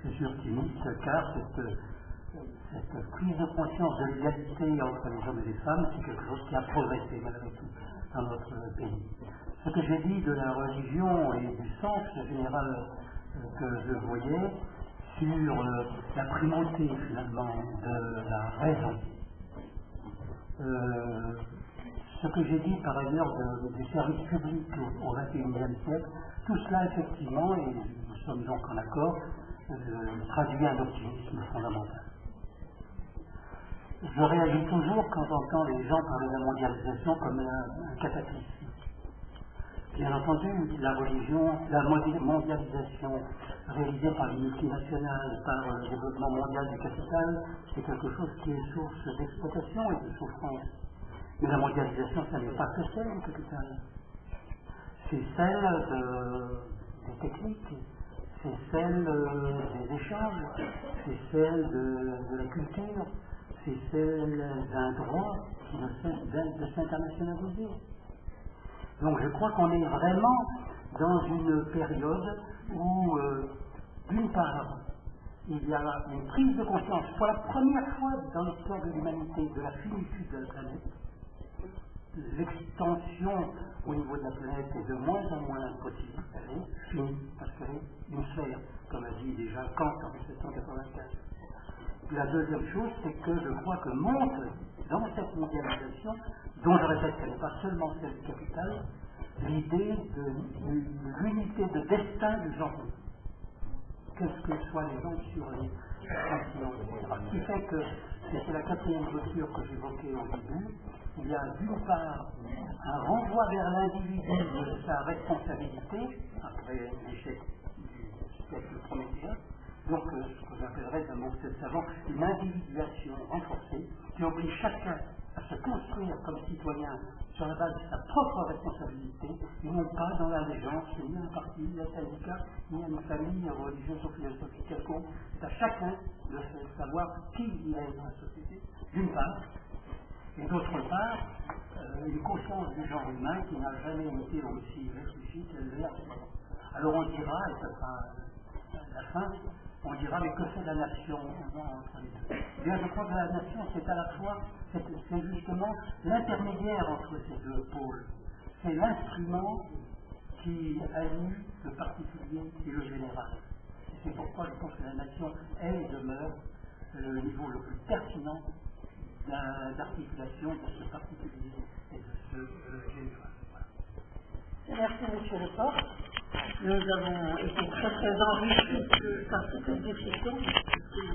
Je suis optimiste car cette prise de conscience de l'égalité entre les hommes et les femmes, c'est quelque chose qui a progressé malgré tout dans notre pays. Ce que j'ai dit de la religion et du sens général que je voyais sur la primauté finalement de la raison. Ce que j'ai dit par ailleurs du service public au XXIe siècle, tout cela effectivement, et nous sommes donc en accord, traduit un optimisme fondamental. Je réagis toujours quand j'entends les gens parler de la mondialisation comme un cataclysme. Bien entendu, la mondialisation réalisée par les multinationales, par le développement mondial du capital, c'est quelque chose qui est source d'exploitation et de souffrance. Mais la mondialisation, ça n'est pas que celle du capital. C'est celle des techniques, c'est celle des échanges, c'est celle de la culture, c'est celle d'un droit qui ne cesse de s'internationaliser. Donc je crois qu'on est vraiment dans une période où, d'une part, il y a une prise de conscience, pour la première fois dans l'histoire de l'humanité, de la finitude de la planète. L'extension au niveau de la planète est de moins en moins possible. Elle est finie, parce qu'elle est une sphère, comme a dit déjà Kant en 1784. La deuxième chose, c'est que je crois que monte dans cette mondialisation, dont je répète qu'elle n'est pas seulement celle du capital, l'idée de l'unité de destin du genre. Qu'est-ce que soient les gens sur les continents, etc. Ce qui fait que, c'est la quatrième clôture que j'évoquais au début, il y a d'une part un renvoi vers l'individu de sa responsabilité, après l'échec du siècle prométhéen, donc ce que j'appellerais d'un mot peut-être savant, une individuation renforcée qui oblige chacun à se construire comme citoyen sur la base de sa propre responsabilité, et non pas dans l'allégeance ni à un parti, ni à un syndicat, ni à une famille religieuse ou philosophique quelconque. C'est à chacun de savoir qui il est dans la société, d'une part, et d'autre part, une conscience du genre humain qui n'a jamais été aussi réfléchie qu'elle l'est actuellement. Alors on dira, et ce sera la fin, on dira, mais que fait la nation entre les deux? Eh bien, je crois que la nation, c'est à la fois, c'est justement l'intermédiaire entre ces deux pôles. C'est l'instrument qui allie le particulier et le général. Et c'est pourquoi je pense que la nation est et demeure le niveau le plus pertinent d'articulation de ce particulier et de ce général. Voilà. Merci, M. Leport. Nous avons été très enrichis par cette discussion.